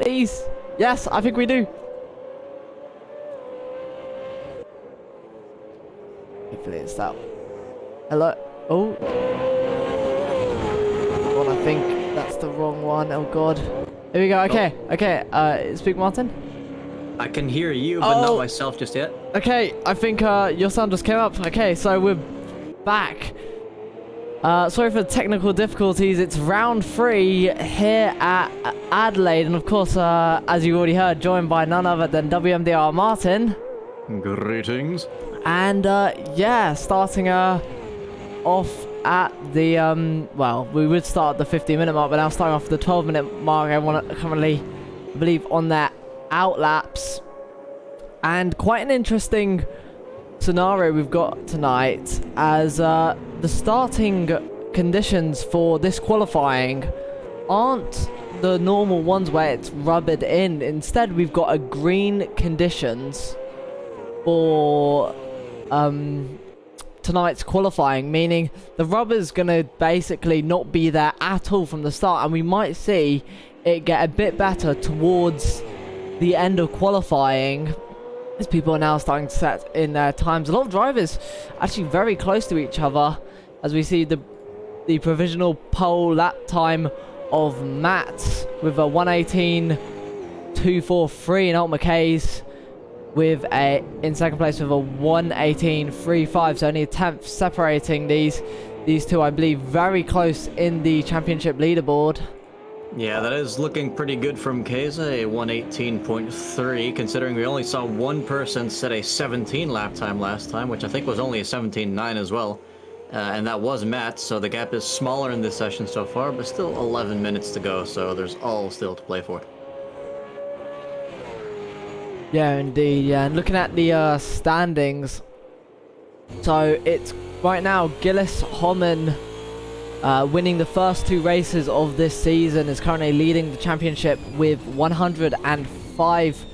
Please. Yes, I think we do. Hopefully it's that. Hello. Oh. Well, I think that's the wrong one. Oh god. Here we go. Okay. Okay. Speak, Martin. I can hear you, but not myself just yet. Okay. I think your sound just came up. Okay. So we're back. Sorry for the technical difficulties. It's round 3 here at Adelaide, and of course, as you already heard, joined by none other than WMDR Martin. Greetings. And yeah, starting off at the well, we would start at the 15-minute mark, but now starting off the 12-minute mark. Everyone currently, I believe, on their outlaps, and quite an interesting scenario we've got tonight, as the starting conditions for this qualifying aren't the normal ones where it's rubbered in. Instead, we've got a green conditions for tonight's qualifying, meaning the rubber's gonna basically not be there at all from the start, and we might see it get a bit better towards the end of qualifying, as people are now starting to set in their times. A lot of drivers actually very close to each other, as we see the provisional pole lap time of Matt with a 1:18.243, and Alt McKay's with in second place with a 1:18.35, so only a tenth separating these two, I believe, very close in the championship leaderboard. Yeah, that is looking pretty good from Keza, a 1:18.3, considering we only saw one person set a 17 lap time last time, which I think was only a 17.9 as well. And that was Matt, so the gap is smaller in this session so far, but still 11 minutes to go, so there's all still to play for. Yeah, indeed. Yeah, and looking at the standings, so it's right now Gillis Homan winning the first 2 races of this season, is currently leading the championship with 105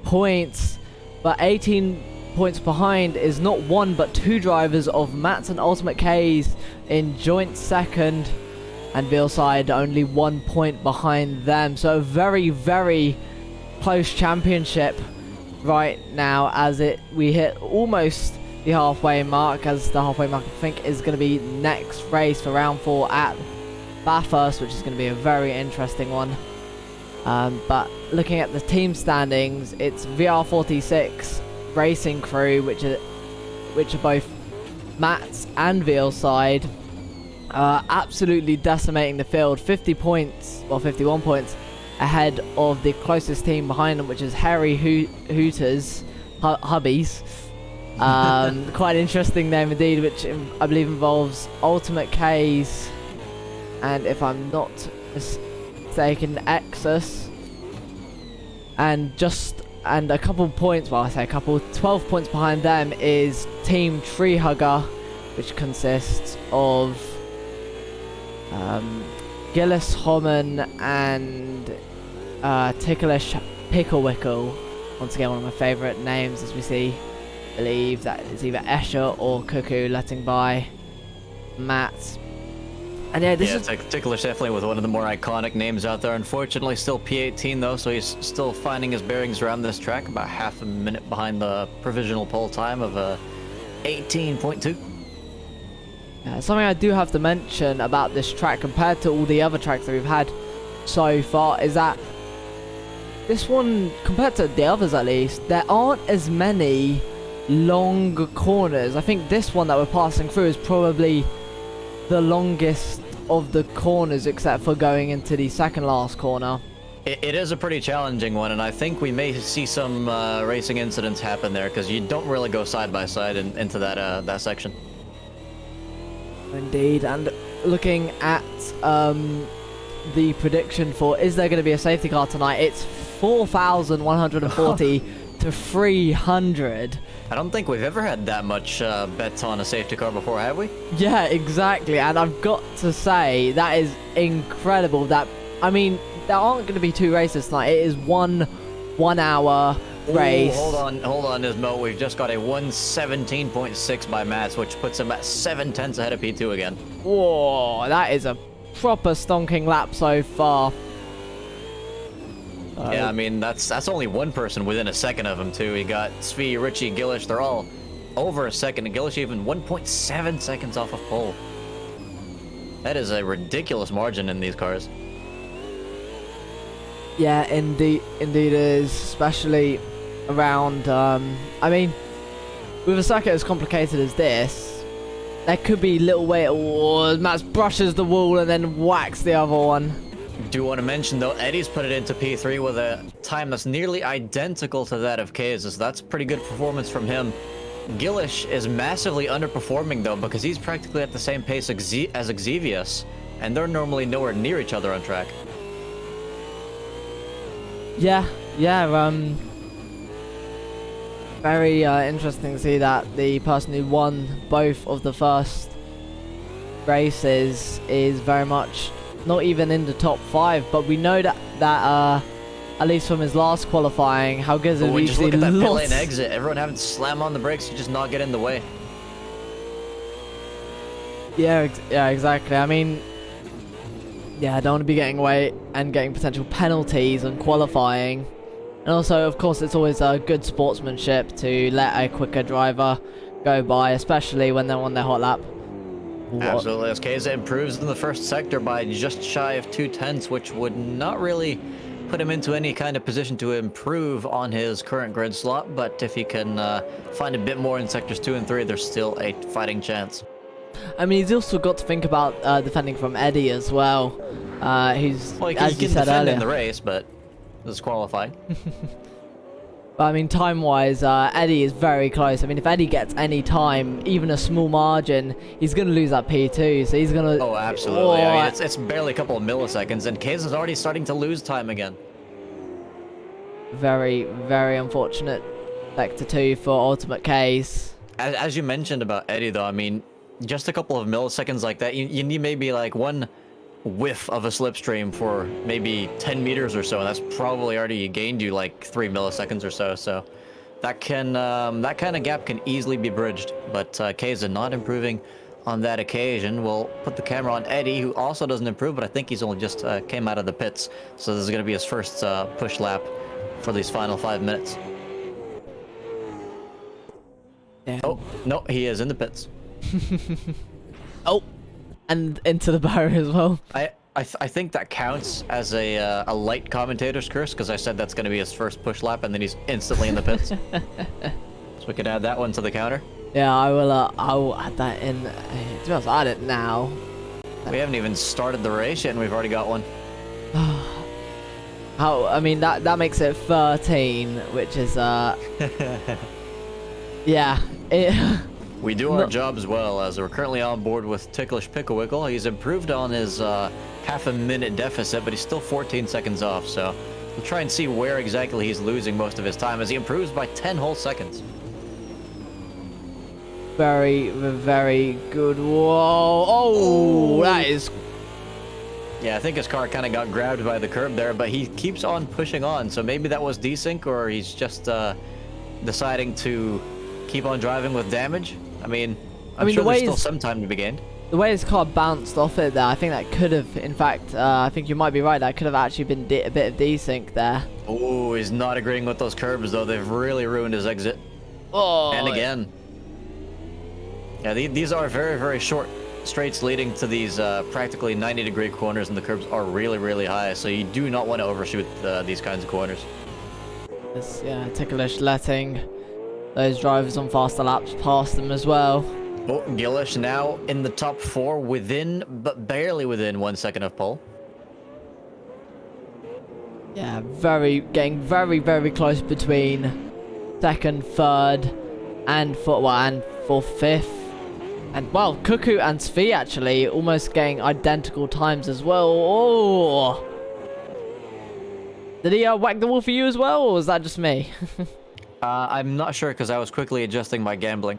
points, but 18 points behind is not one but 2 drivers of Matt's and Ultimate K's in joint second, and Veilside only 1 point behind them. So a very, very close championship right now, as we hit almost the halfway mark, as the halfway mark I think is going to be next race for round 4 at Bathurst, which is going to be a very interesting one. But looking at the team standings, it's VR46 Racing Crew, which are both Matt's and Veilside, absolutely decimating the field. 50 points, well 51 points ahead of the closest team behind them, which is Harry Hooters Hubbies. Quite an interesting name indeed, which I believe involves Ultimate K's and, if I'm not mistaken, Exus, and a couple points, well I say a couple, 12 points behind them is Team Tree Hugger, which consists of Gillis Homan and Ticklish Picklewickle. Once again, one of my favourite names, as we see. I believe that is either Escher or Cuckoo letting by Matt. And yeah, this is Ticklish definitely with one of the more iconic names out there. Unfortunately, still P18 though, so he's still finding his bearings around this track. About half a minute behind the provisional pole time of 18.2. Something I do have to mention about this track compared to all the other tracks that we've had so far is that this one, compared to the others at least, there aren't as many long corners. I think this one that we're passing through is probably the longest of the corners, except for going into the second last corner. It is a pretty challenging one, and I think we may see some racing incidents happen there, because you don't really go side by side into that section. Indeed. And looking at the prediction for is there going to be a safety car tonight, it's 4,140 to 300. I don't think we've ever had that much bets on a safety car before, have we? Yeah, exactly. And I've got to say, that is incredible. That, I mean, there aren't going to be 2 races tonight. It is one hour race. Ooh, hold on, Nismo. We've just got a 1:17.6 by Mats, which puts him at 7/10 ahead of P2 again. Whoa, that is a proper stonking lap so far. Yeah, I mean, that's only one person within a second of him, too. You got Svi, Richie, Gillish, they're all over a second, and Gillish even 1.7 seconds off of pole. That is a ridiculous margin in these cars. Yeah, indeed it is, especially around, I mean, with a circuit as complicated as this, there could be little way, oh, Max brushes the wall and then whacks the other one. Do want to mention, though, Eddie's put it into P3 with a time that's nearly identical to that of K's, so that's pretty good performance from him. Gillish is massively underperforming, though, because he's practically at the same pace as Xevious, and they're normally nowhere near each other on track. Yeah, very interesting to see that the person who won both of the first races is very much not even in the top 5, but we know that at least from his last qualifying, how good is it? Just look at that pit lane exit. Everyone having to slam on the brakes to just not get in the way. Yeah, exactly. I mean, yeah, I don't want to be getting away and getting potential penalties on qualifying. And also, of course, it's always a good sportsmanship to let a quicker driver go by, especially when they're on their hot lap. Absolutely. As Keza improves in the first sector by just shy of 2/10, which would not really put him into any kind of position to improve on his current grid slot, but if he can find a bit more in sectors 2 and 3, there's still a fighting chance. I mean, he's also got to think about defending from Eddie as well. Who's, well, he as you can said defend earlier, in the race, but this is qualified. But I mean, time-wise, Eddie is very close. I mean, if Eddie gets any time, even a small margin, he's going to lose that P2. So he's going to... Oh, absolutely. I mean, it's barely a couple of milliseconds, and Keza's already starting to lose time again. Very, very unfortunate Sector 2 for Ultimate Case. As you mentioned about Eddie, though, I mean, just a couple of milliseconds like that, you need maybe like one whiff of a slipstream for maybe 10 meters or so, and that's probably already gained you like 3 milliseconds or so. So that can that kind of gap can easily be bridged. But Keza not improving on that occasion. We'll put the camera on Eddie, who also doesn't improve, but I think he's only just came out of the pits, so this is going to be his first push lap for these final 5 minutes. Yeah. Oh no, he is in the pits. Oh, and into the barrier as well. I think that counts as a light commentator's curse, because I said that's going to be his first push lap, and then he's instantly in the pits. So we can add that one to the counter. Yeah, I will add that in. To be honest, I'll add it now. We haven't even started the race yet, and we've already got one. How? I mean, that makes it 13, which is yeah. We do our jobs well, as we're currently on board with Ticklish Picklewickle. He's improved on his half a minute deficit, but he's still 14 seconds off, so we'll try and see where exactly he's losing most of his time as he improves by 10 whole seconds. Very, very good. Whoa! Oh, that is... Yeah, I think his car kind of got grabbed by the curb there, but he keeps on pushing on, so maybe that was desync, or he's just deciding to keep on driving with damage. I mean, I'm sure there's still some time to be gained. The way his car bounced off it there, I think that could have, in fact, I think you might be right, that could have actually been a bit of desync there. Oh, he's not agreeing with those curbs, though. They've really ruined his exit. Oh, and again. Yeah, these are very, very short straights leading to these practically 90-degree corners, and the curbs are really, really high, so you do not want to overshoot these kinds of corners. Yes, yeah, Ticklish letting those drivers on faster laps past them as well. Oh, Gillish now in the top 4, but barely within 1 second of pole. Yeah, getting very, very close between second, third, and fourth, fifth. And, well, Cuckoo and Svi actually almost getting identical times as well. Oh! Did he whack the wall for you as well, or was that just me? I'm not sure, because I was quickly adjusting my gambling.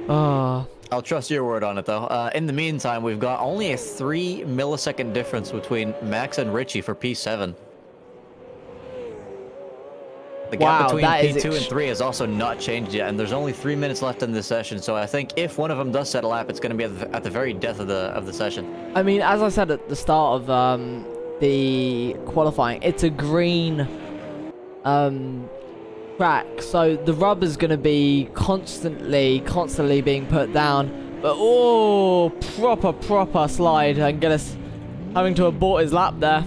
Oh. I'll trust your word on it, though. In the meantime, we've got only a 3 millisecond difference between Max and Richie for P7. The gap Wow, between that is P2 and 3 has also not changed yet, and there's only 3 minutes left in this session. So I think if one of them does set a lap, it's going to be at the very death of the session. I mean, as I said at the start of the qualifying, it's a green track, so the rubber's going to be constantly being put down. But oh, proper slide, and Gillis having to abort his lap there.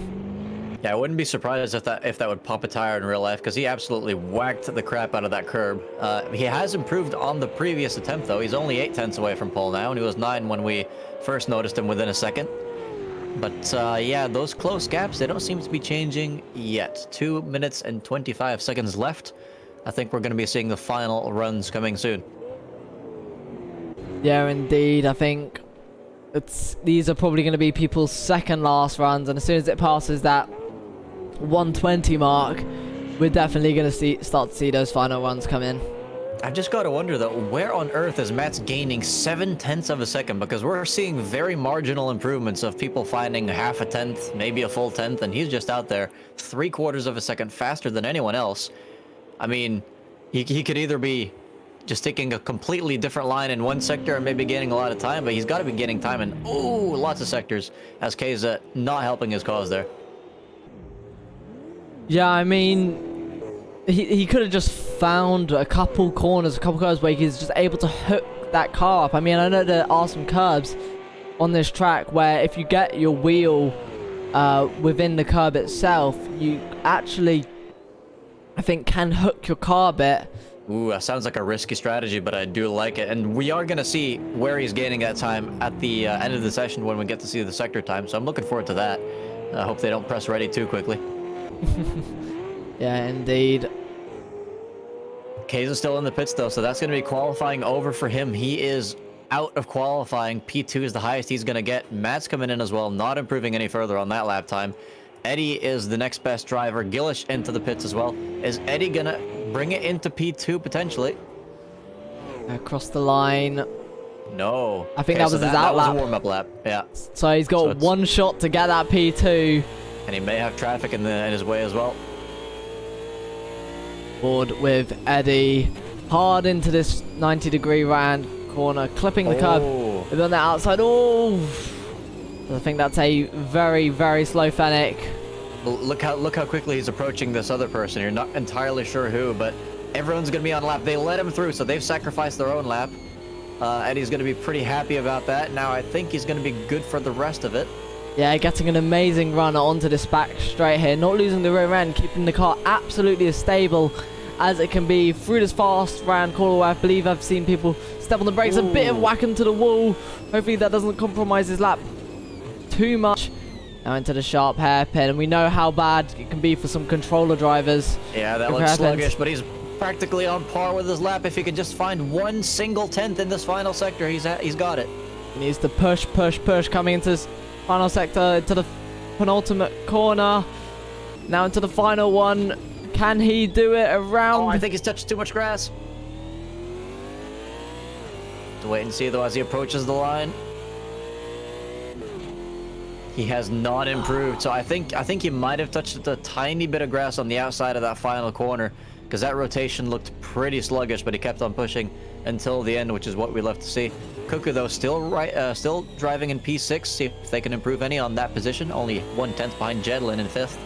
Yeah, I wouldn't be surprised if that would pop a tire in real life, because he absolutely whacked the crap out of that curb. He has improved on the previous attempt, though. He's only 8 tenths away from pole now, and he was 9 when we first noticed him within a second. But yeah, those close gaps, they don't seem to be changing yet. 2 minutes and 25 seconds left. I think we're going to be seeing the final runs coming soon. Yeah, indeed. I think these are probably going to be people's second last runs, and as soon as it passes that 120 mark, we're definitely going to start to see those final runs come in. I've just got to wonder, though, where on earth is Matt's gaining 7 tenths of a second? Because we're seeing very marginal improvements of people finding half a tenth, maybe a full tenth, and he's just out there 3/4 of a second faster than anyone else. I mean, he could either be just taking a completely different line in one sector and maybe gaining a lot of time, but he's got to be gaining time in, lots of sectors, as Keza not helping his cause there. Yeah, I mean, he could have just found a couple corners, a couple curves where he's just able to hook that car up. I mean, I know there are some curbs on this track where if you get your wheel within the curb itself, you actually, I think, can hook your car a bit. Ooh, that sounds like a risky strategy, but I do like it. And we are going to see where he's gaining that time at the end of the session when we get to see the sector time. So I'm looking forward to that. I hope they don't press ready too quickly. Yeah, indeed. Kay's is still in the pits, though, so that's going to be qualifying over for him. He is out of qualifying. P2 is the highest he's going to get. Matt's coming in as well, not improving any further on that lap time. Eddie is the next best driver. Gillish into the pits as well. Is Eddie going to bring it into P2 potentially? Across the line. No. I think that was his out lap. That was a warm-up lap, yeah. So he's got one shot to get that P2. And he may have traffic in his way as well. Board with Eddie. Hard into this 90-degree round corner. Clipping the curb. And on the outside. Oh! I think that's a very slow Fennec. Look how quickly he's approaching this other person. You're not entirely sure who, but everyone's going to be on lap. They let him through, so they've sacrificed their own lap. Eddie's going to be pretty happy about that. Now I think he's going to be good for the rest of it. Yeah, getting an amazing run onto this back straight here. Not losing the rear end, keeping the car absolutely as stable as it can be through this fast round corner where I believe I've seen people step on the brakes. Ooh. A bit of whack into the wall. Hopefully that doesn't compromise his lap too much. Now into the sharp hairpin, and we know how bad it can be for some controller drivers. Yeah, that looks sluggish, but he's practically on par with his lap. If he can just find 1 single tenth in this final sector, he's got it. He needs to push coming into this final sector, into the penultimate corner. Now into the final one. Can he do it around? Oh, I think he's touched too much grass. To wait and see though as he approaches the line. He has not improved, so I think he might have touched a tiny bit of grass on the outside of that final corner, because that rotation looked pretty sluggish, but he kept on pushing until the end, which is what we love to see. Cuckoo though still driving in P6. See if they can improve any on that position. Only 1 tenth behind Jedlin in 5th.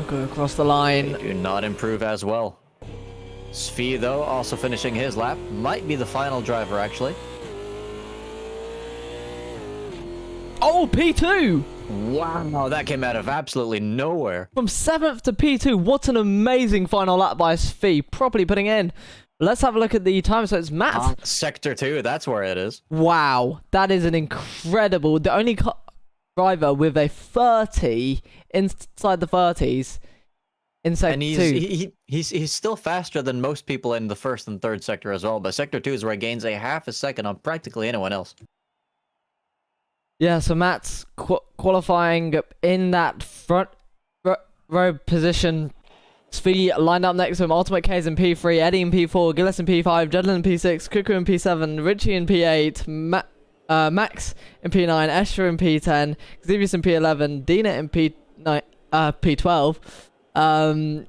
Go across the line. They do not improve as well. Svi though also finishing his lap. Might be the final driver actually. Oh, P2! Wow, that came out of absolutely nowhere. From 7th to P2, what an amazing final lap by Svi, properly putting in. Let's have a look at the time. So it's Matt. Sector 2, that's where it is. Wow, that is an incredible. The only driver with a 30 inside the 30s in sector 2. He's still faster than most people in the 1st and 3rd sector as well. But sector 2 is where he gains a half a second on practically anyone else. Yeah, so Matt's qualifying in that front row position. Svi lined up next to him. Ultimate K's in P3, Eddie in P4, Gillis in P5, Jedlin in P6, Cuckoo in P7, Richie in P8, Max in P9, Escher in P10, Xavius in P11, Dina in P9, P12.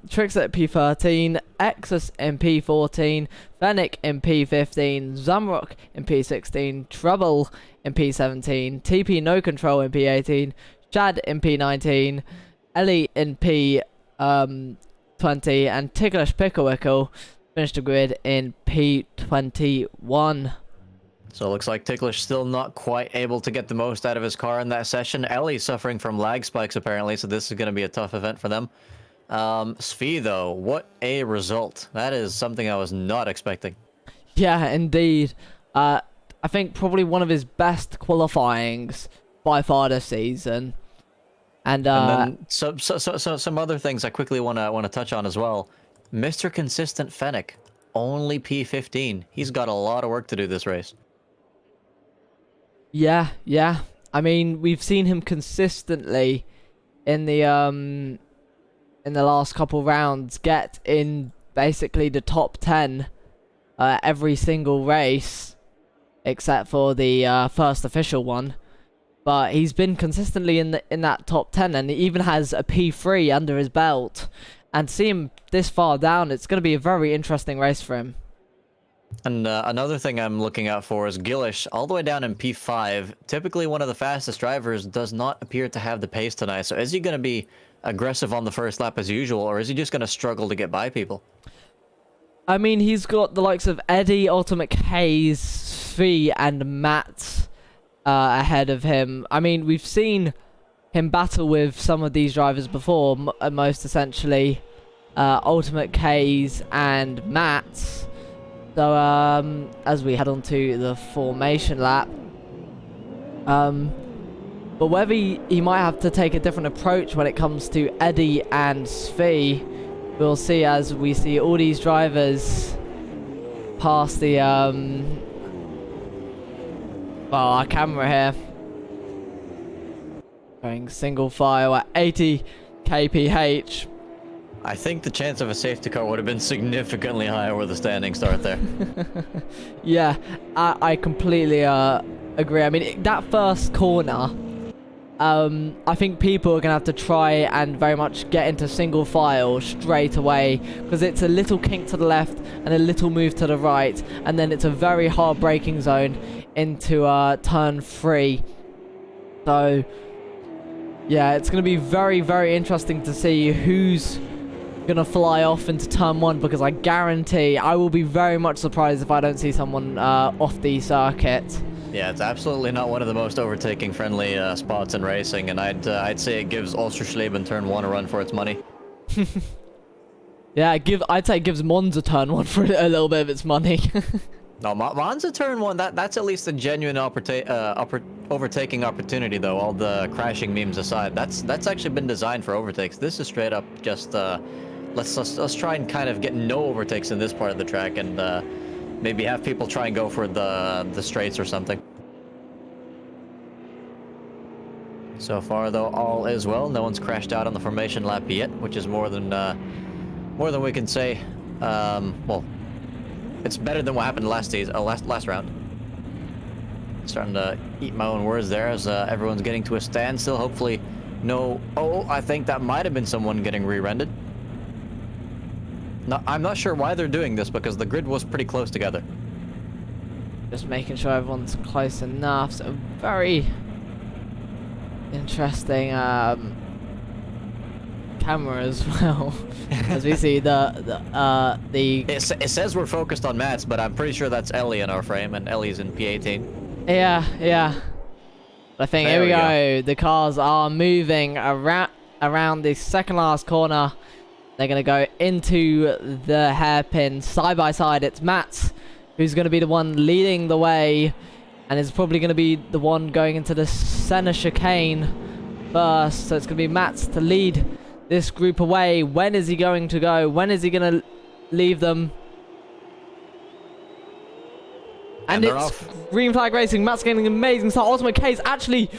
Trix at P13, Exus in P14, Fennec in P15, Zamrock in P16, Trouble in P17, TP No Control in P18, Chad in P19, Ellie in P20, and Ticklish Picklewickle finished the grid in P21. So it looks like Ticklish still not quite able to get the most out of his car in that session. Ellie suffering from lag spikes apparently, so this is going to be a tough event for them. Svi though, what a result. That is something I was not expecting. Yeah, indeed. I think probably one of his best qualifyings by far this season. And then some other things I quickly want to touch on as well. Mr. Consistent Fennec, only P15. He's got a lot of work to do this race. yeah. I mean, we've seen him consistently in the last couple rounds get in basically the top 10 every single race except for the first official one. But he's been consistently in that top 10, and he even has a P3 under his belt. And to see him this far down, it's going to be a very interesting race for him. And another thing I'm looking out for is Gillish, all the way down in P5. Typically one of the fastest drivers, does not appear to have the pace tonight. So is he going to be aggressive on the first lap as usual, or is he just going to struggle to get by people? I mean, he's got the likes of Eddie, Ultimate Hayes, Svi, and Matt ahead of him. I mean, we've seen him battle with some of these drivers before, most essentially Ultimate Hayes and Matt. So as we head on to the formation lap, but whether he might have to take a different approach when it comes to Eddie and Svi, we'll see as we see all these drivers pass the our camera here, going single file at 80 kph. I think the chance of a safety car would have been significantly higher with a standing start there. Yeah, I completely agree. I mean, that first corner, I think people are going to have to try and very much get into single file straight away, because it's a little kink to the left and a little move to the right, and then it's a very hard braking zone into turn 3. So yeah, it's going to be very, very interesting to see who's gonna fly off into turn 1, because I guarantee I will be very much surprised if I don't see someone off the circuit. Yeah, it's absolutely not one of the most overtaking friendly spots in racing, and I'd say it gives Ulsterschleben turn 1 a run for its money. Yeah, I'd say it gives Monza turn 1 for a little bit of its money. No, Monza turn 1, that's at least a genuine overtaking opportunity though, all the crashing memes aside. That's actually been designed for overtakes. This is straight up just let's try and kind of get no overtakes in this part of the track, and maybe have people try and go for the straights or something. So far though, all is well. No one's crashed out on the formation lap yet, which is more than we can say. Well, it's better than what happened last round. Starting to eat my own words there as everyone's getting to a standstill. Hopefully no... Oh, I think that might have been someone getting re-rendered. No, I'm not sure why they're doing this, because the grid was pretty close together. Just making sure everyone's close enough. So very interesting camera as well. As we see It says we're focused on Mats, but I'm pretty sure that's Ellie in our frame, and Ellie's in P18. Yeah. I think here we go. The cars are moving around the second last corner. They're going to go into the hairpin side by side. It's Matt who's going to be the one leading the way, and is probably going to be the one going into the center chicane first. So it's going to be Matt to lead this group away. When is he going to go? When is he going to leave them? And it's off. Green flag racing. Matt's getting an amazing start. Ultimate K's actually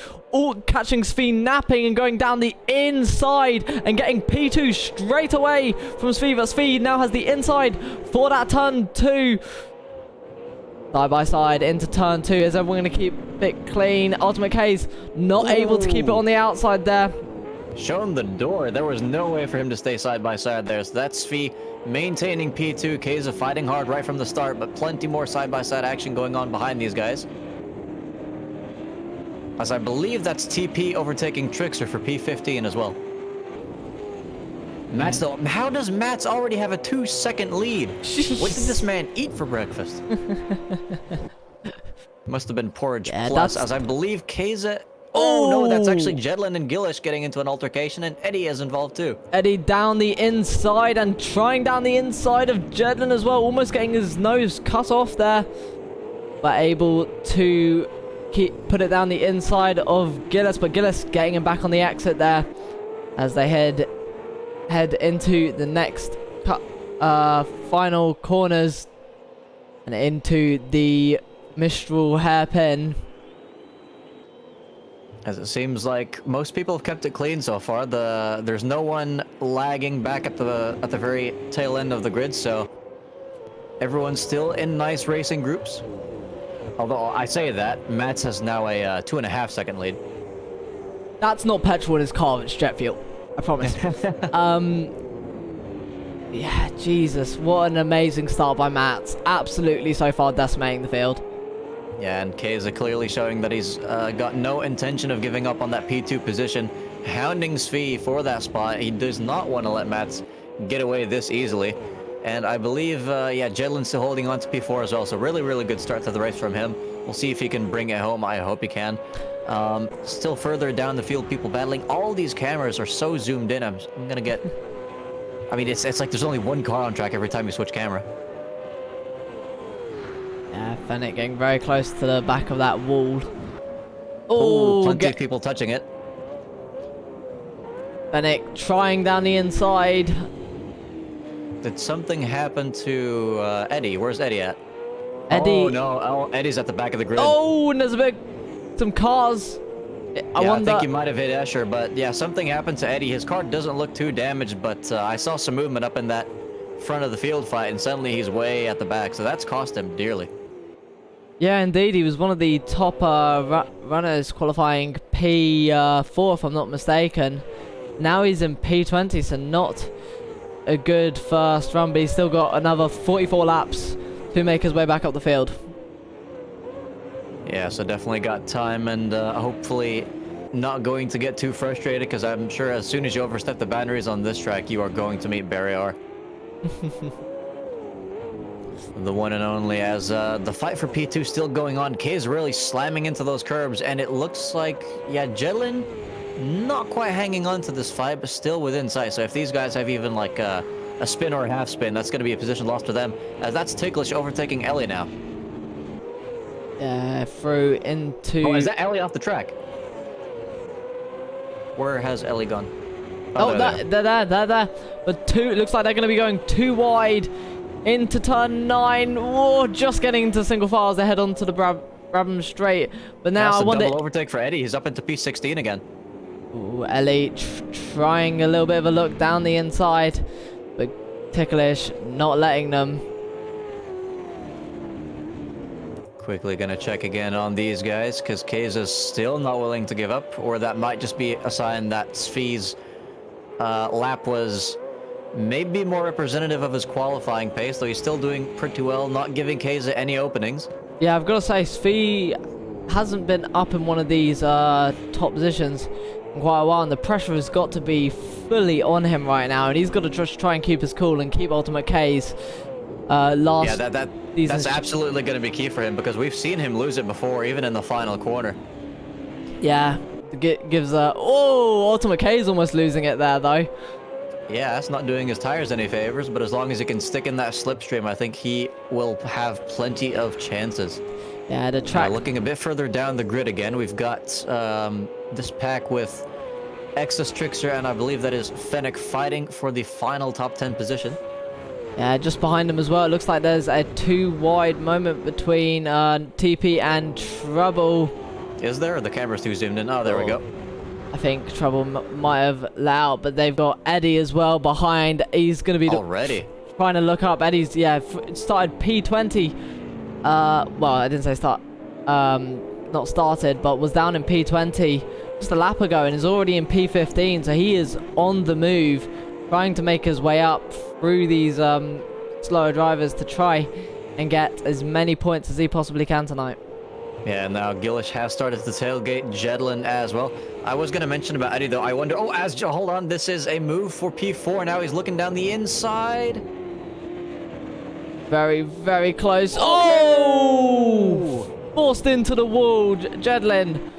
catching Svi napping and going down the inside and getting P2 straight away from Svi. But Svi now has the inside for that turn 2. Side by side into turn 2. Is everyone going to keep it clean? Ultimate K's not able to keep it on the outside there. shown the door. There was no way for him to stay side by side there. So that's Svi maintaining P2. Keza fighting hard right from the start, but plenty more side by side action going on behind these guys. As I believe that's TP overtaking Trickster for P15 as well. Mats though, how does Mats already have a 2-second lead? What did this man eat for breakfast? Must have been porridge plus, as I believe Keza... Oh no, that's actually Jedlin and Gillish getting into an altercation, and Eddie is involved too. Eddie down the inside and trying down the inside of Jedlin as well, almost getting his nose cut off there, but able to put it down the inside of Gillis, but Gillis getting him back on the exit there as they head into the next final corners and into the Mistral hairpin. As it seems like most people have kept it clean so far. There's no one lagging back at the very tail end of the grid, so everyone's still in nice racing groups. Although I say that, Mats has now a 2.5-second lead. That's not petrol in his car, it's jet fuel. I promise. Yeah, Jesus, what an amazing start by Mats. Absolutely so far decimating the field. Yeah, and Keza clearly showing that he's got no intention of giving up on that P2 position. Hounding Svi for that spot. He does not want to let Mats get away this easily. And I believe, yeah, Jedlin's still holding on to P4 as well. So really, really good start to the race from him. We'll see if he can bring it home. I hope he can. Still further down the field, people battling. All these cameras are so zoomed in. I'm going to get... I mean, it's like there's only one car on track every time you switch camera. Yeah, Fennec getting very close to the back of that wall. Oh, plenty of people touching it. Fennec trying down the inside. Did something happen to Eddie? Where's Eddie at? Eddie. Oh no, Eddie's at the back of the grid. Oh, and there's some cars. I think he might have hit Escher, but yeah, something happened to Eddie. His car doesn't look too damaged, but I saw some movement up in that front of the field fight, and suddenly he's way at the back, so that's cost him dearly. Yeah, indeed, he was one of the top runners qualifying P4, if I'm not mistaken. Now he's in P20, so not a good first run, but he's still got another 44 laps to make his way back up the field. Yeah, so definitely got time, and hopefully not going to get too frustrated, because I'm sure as soon as you overstep the boundaries on this track, you are going to meet Barrier. The one and only, as the fight for P2 still going on. K is really slamming into those curbs, and it looks like, yeah, Jedlin not quite hanging on to this fight, but still within sight. So if these guys have even like a spin or a half spin, that's going to be a position lost for them, as that's Ticklish overtaking Ellie now. Yeah, through into... Oh, is that Ellie off the track? Where has Ellie gone? Oh, they're there. But it looks like they're going to be going too wide into turn 9. Whoa, just getting into single file as they head onto the Brabham Straight. But now that's I wonder... double overtake for Eddie. He's up into P16 again. Ooh, Ellie trying a little bit of a look down the inside, but Ticklish not letting them. Quickly gonna check again on these guys, because Keza's still not willing to give up, or that might just be a sign that Svi's lap was maybe more representative of his qualifying pace, though he's still doing pretty well, not giving Keza any openings. Yeah, I've got to say, Svi hasn't been up in one of these top positions in quite a while, and the pressure has got to be fully on him right now, and he's got to just try and keep his cool and keep Ultimate K's last... Yeah, that's absolutely going to be key for him, because we've seen him lose it before, even in the final corner. Yeah, gives a... Oh, Ultimate K's almost losing it there, though. Yeah, that's not doing his tires any favors, but as long as he can stick in that slipstream, I think he will have plenty of chances. Yeah, the track... Looking a bit further down the grid again, we've got this pack with Exus, Trickster, and I believe that is Fennec fighting for the final top 10 position. Yeah, just behind him as well. It looks like there's a too wide moment between TP and Trouble. Is there? The camera's too zoomed in. Oh, there we go. I think Trouble might have let out, but they've got Eddie as well behind. He's going to be already trying to look up. Eddie's, yeah, started P20. Well, I didn't say start. Not started, but was down in P20 just a lap ago and is already in P15, so he is on the move, trying to make his way up through these slower drivers to try and get as many points as he possibly can tonight. Yeah, now Gillish has started to tailgate Jedlin as well. I was going to mention about Eddie, though. I wonder... Oh, hold on. This is a move for P4. Now he's looking down the inside. Very, very close. Oh! Forced into the wall. Jedlin.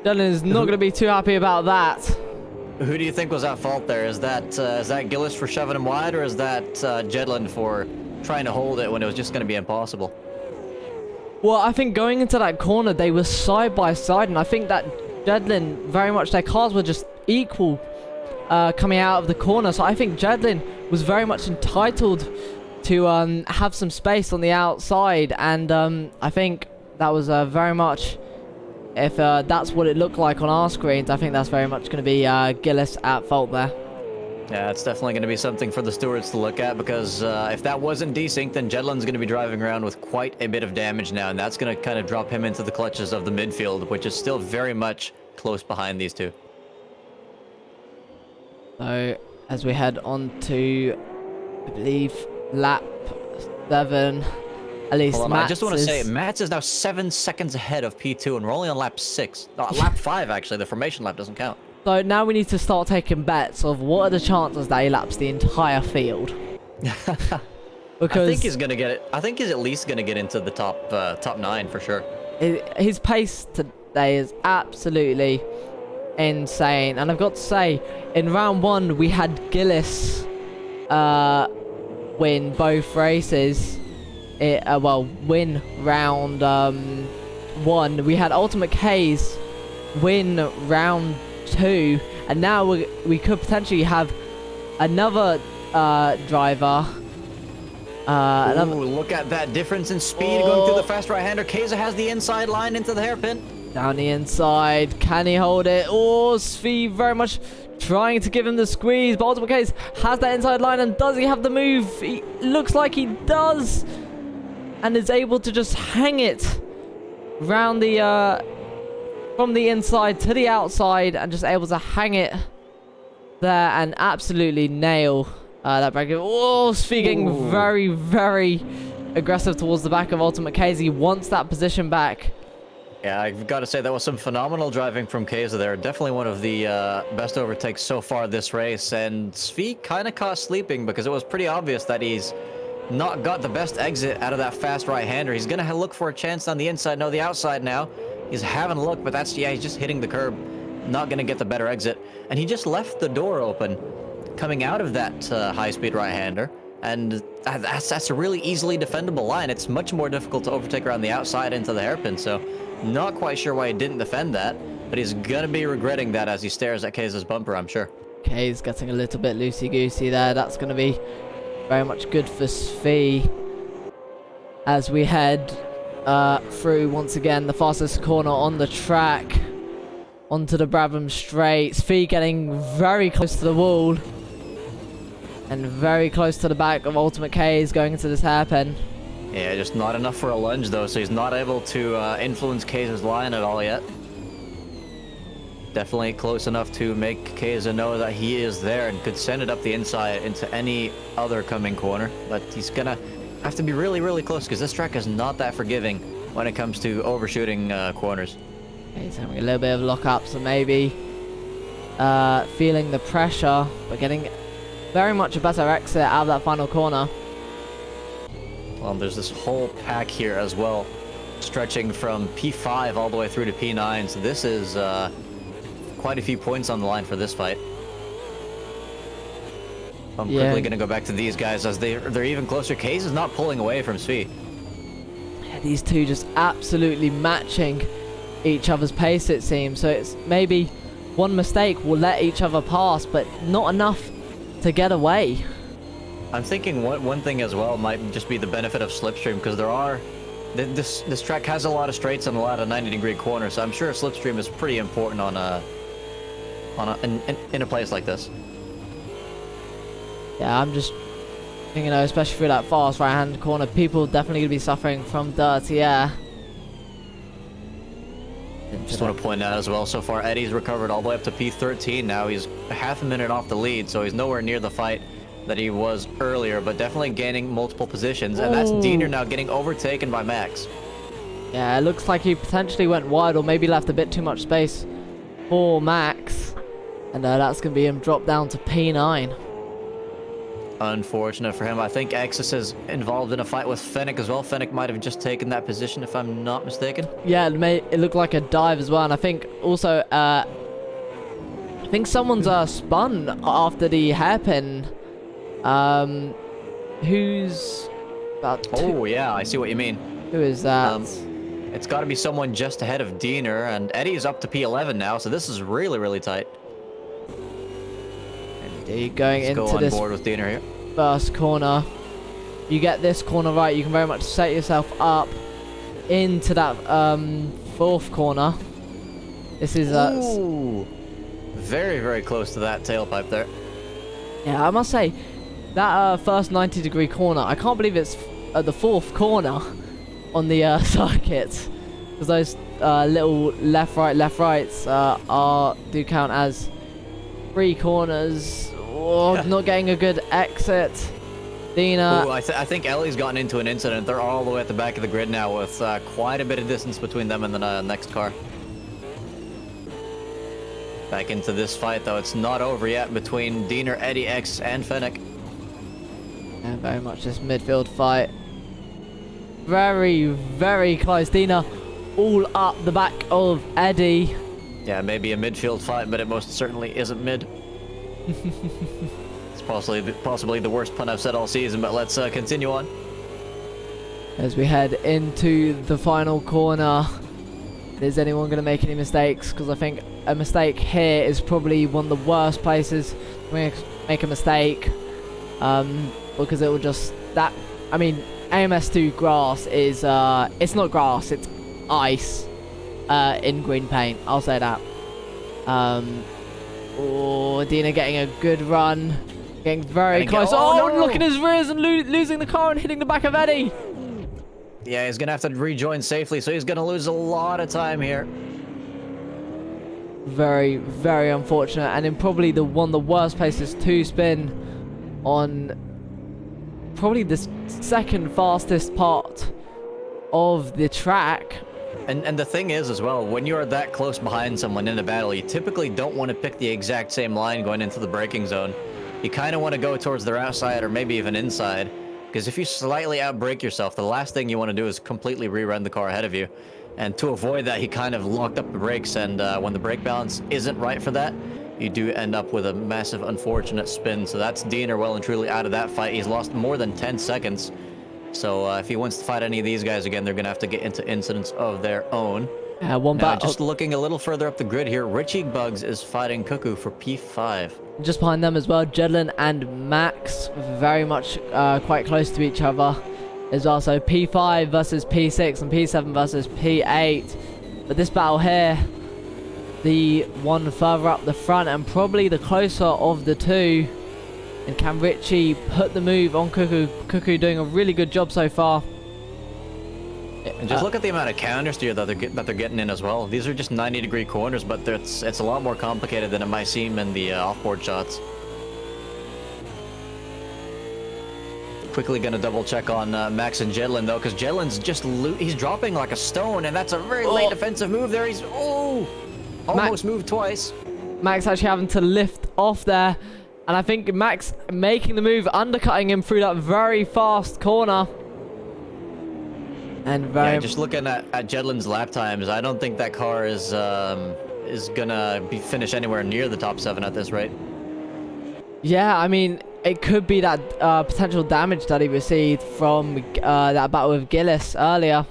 Jedlin is not going to be too happy about that. Who do you think was at fault there? Is that Gillish for shoving him wide, or is that Jedlin for trying to hold it when it was just going to be impossible? Well, I think going into that corner, they were side by side, and I think that Jedlin, very much, their cars were just equal coming out of the corner. So I think Jedlin was very much entitled to have some space on the outside, and I think that was very much, if that's what it looked like on our screens, I think that's very much going to be Gillis at fault there. Yeah, it's definitely going to be something for the stewards to look at, because if that wasn't desynced, then Jedlin's going to be driving around with quite a bit of damage now, and that's going to kind of drop him into the clutches of the midfield, which is still very much close behind these two. So, as we head on to, I believe, lap 7, at least Hold on, Mats I just want to is... say, Mats is now 7 seconds ahead of P2, and we're only on lap 6. Lap 5, actually. The formation lap doesn't count. So now we need to start taking bets of what are the chances that he laps the entire field. Because I think he's gonna get it. I think he's at least gonna get into the top 9 for sure. his pace today is absolutely insane. And I've got to say, in round 1 we had Gillis win both races. Win round 1. We had Ultimate K's win round 2, and now we could potentially have another driver. Ooh, look at that difference in speed going through the fast right-hander. Keza has the inside line into the hairpin. Down the inside, can he hold it? Oh, Svi very much trying to give him the squeeze, but Ultimate Case has that inside line, and does he have the move? He looks like he does, and is able to just hang it round the from the inside to the outside, and just able to hang it there and absolutely nail that bracket. Oh, speaking very, very aggressive towards the back of Ultimate Casey. Wants that position back. Yeah, I've got to say that was some phenomenal driving from Keza there. Definitely one of the best overtakes so far this race. And Svi kind of caught sleeping, because it was pretty obvious that he's not got the best exit out of that fast right-hander. He's going to look for a chance on the inside. No, the outside now. He's having a look, but that's, yeah, he's just hitting the curb. Not going to get the better exit. And he just left the door open coming out of that high-speed right-hander. And that's a really easily defendable line. It's much more difficult to overtake around the outside into the hairpin. So not quite sure why he didn't defend that, but he's going to be regretting that as he stares at Keza's bumper, I'm sure. K's getting a little bit loosey-goosey there. That's going to be very much good for Svi as we head through once again the fastest corner on the track onto the Brabham Straight. Svi getting very close to the wall and very close to the back of Ultimate K's going into this hairpin. Yeah, just not enough for a lunge though, so he's not able to influence Keza's line at all yet. Definitely close enough to make Keza know that he is there and could send it up the inside into any other coming corner. But he's gonna have to be really, really close, because this track is not that forgiving when it comes to overshooting corners. He's having a little bit of lock-up, so maybe feeling the pressure, but getting very much a better exit out of that final corner. Well, there's this whole pack here as well, stretching from P5 all the way through to P9, so this is quite a few points on the line for this fight. I'm quickly going to go back to these guys as they're even closer. Case is not pulling away from Svi. Yeah, these two just absolutely matching each other's pace, it seems. So it's maybe one mistake will let each other pass, but not enough to get away. I'm thinking one thing as well might just be the benefit of slipstream, because there are this track has a lot of straights and a lot of 90-degree corners, so I'm sure slipstream is pretty important in a place like this. Yeah, I'm just thinking, you know, especially through that fast right-hand corner, people definitely going to be suffering from dirty air. Just want to point out as well, so far Eddie's recovered all the way up to P13 now. He's half a minute off the lead, so he's nowhere near the fight that he was earlier, but definitely gaining multiple positions. And that's Diener now getting overtaken by Max. Yeah, it looks like he potentially went wide or maybe left a bit too much space for Max. And that's going to be him dropped down to P9. Unfortunate for him. I think Exus is involved in a fight with Fennec as well. Fennec might have just taken that position, if I'm not mistaken. Yeah, it looked like a dive as well. And I think also, I think someone's spun after the hairpin. Who's about Oh, yeah, I see what you mean. Who is that? It's got to be someone just ahead of Diener, and Eddie's up to P11 now, so this is really, really tight. And going Let's into go on this board with Diener here. first corner. You get this corner right, you can very much set yourself up into that fourth corner. This is Ooh, very, very close to that tailpipe there. yeah, I must say that first 90-degree corner, I can't believe it's the fourth corner on the circuit, because those little left rights do count as 3 corners. Oh, not getting a good exit. Dina. Ooh, I think Ellie's gotten into an incident. They're all the way at the back of the grid now with quite a bit of distance between them and the next car. Back into this fight, though. It's not over yet between Diener, Eddie, X, and Fennec. And very much this midfield fight. Very, very close. Dina all up the back of Eddie. Yeah, maybe a midfield fight, but it most certainly isn't mid. It's possibly the worst pun I've said all season, but let's continue on. As we head into the final corner, is anyone going to make any mistakes? Because I think a mistake here is probably one of the worst places to make a mistake. Because it will just... I mean, AMS2 grass is... it's not grass, it's ice in green paint. I'll say that. Oh, Dina getting a good run. Getting very close. Oh, no. Look at his rears and losing the car and hitting the back of Eddie. Yeah, he's going to have to rejoin safely, so he's going to lose a lot of time here. Very, very unfortunate. And in probably one of the worst places to spin on probably the second fastest part of the track. And the thing is as well, when you're that close behind someone in a battle, you typically don't want to pick the exact same line going into the braking zone. You kind of want to go towards their outside or maybe even inside, because if you slightly outbrake yourself, the last thing you want to do is completely re-run the car ahead of you. And to avoid that, he kind of locked up the brakes, and when the brake balance isn't right for that, you do end up with a massive unfortunate spin. So that's Diener well and truly out of that fight. He's lost more than 10 seconds. So if he wants to fight any of these guys again, they're going to have to get into incidents of their own. Just looking a little further up the grid here, Richie Bugs is fighting Cuckoo for P5. Just behind them as well, Jedlin and Max, very much quite close to each other as well. So P5 versus P6 and P7 versus P8. But this battle here, the one further up the front and probably the closer of the two. And can Richie put the move on Cuckoo? Cuckoo doing a really good job so far. And just look at the amount of counter steer that they're getting in as well. These are just 90-degree corners, but it's a lot more complicated than it might seem in the off-board shots. Quickly going to double check on Max and Jedlin though, because Jedlin's just he's dropping like a stone, and that's a very late defensive move there. He's almost moved twice. Max actually having to lift off there. And I think Max making the move, undercutting him through that very fast corner. And very... Yeah, just looking at Jedlin's lap times, I don't think that car is gonna be finished anywhere near the top 7 at this rate. Yeah, I mean, it could be that potential damage that he received from that battle with Gillis earlier.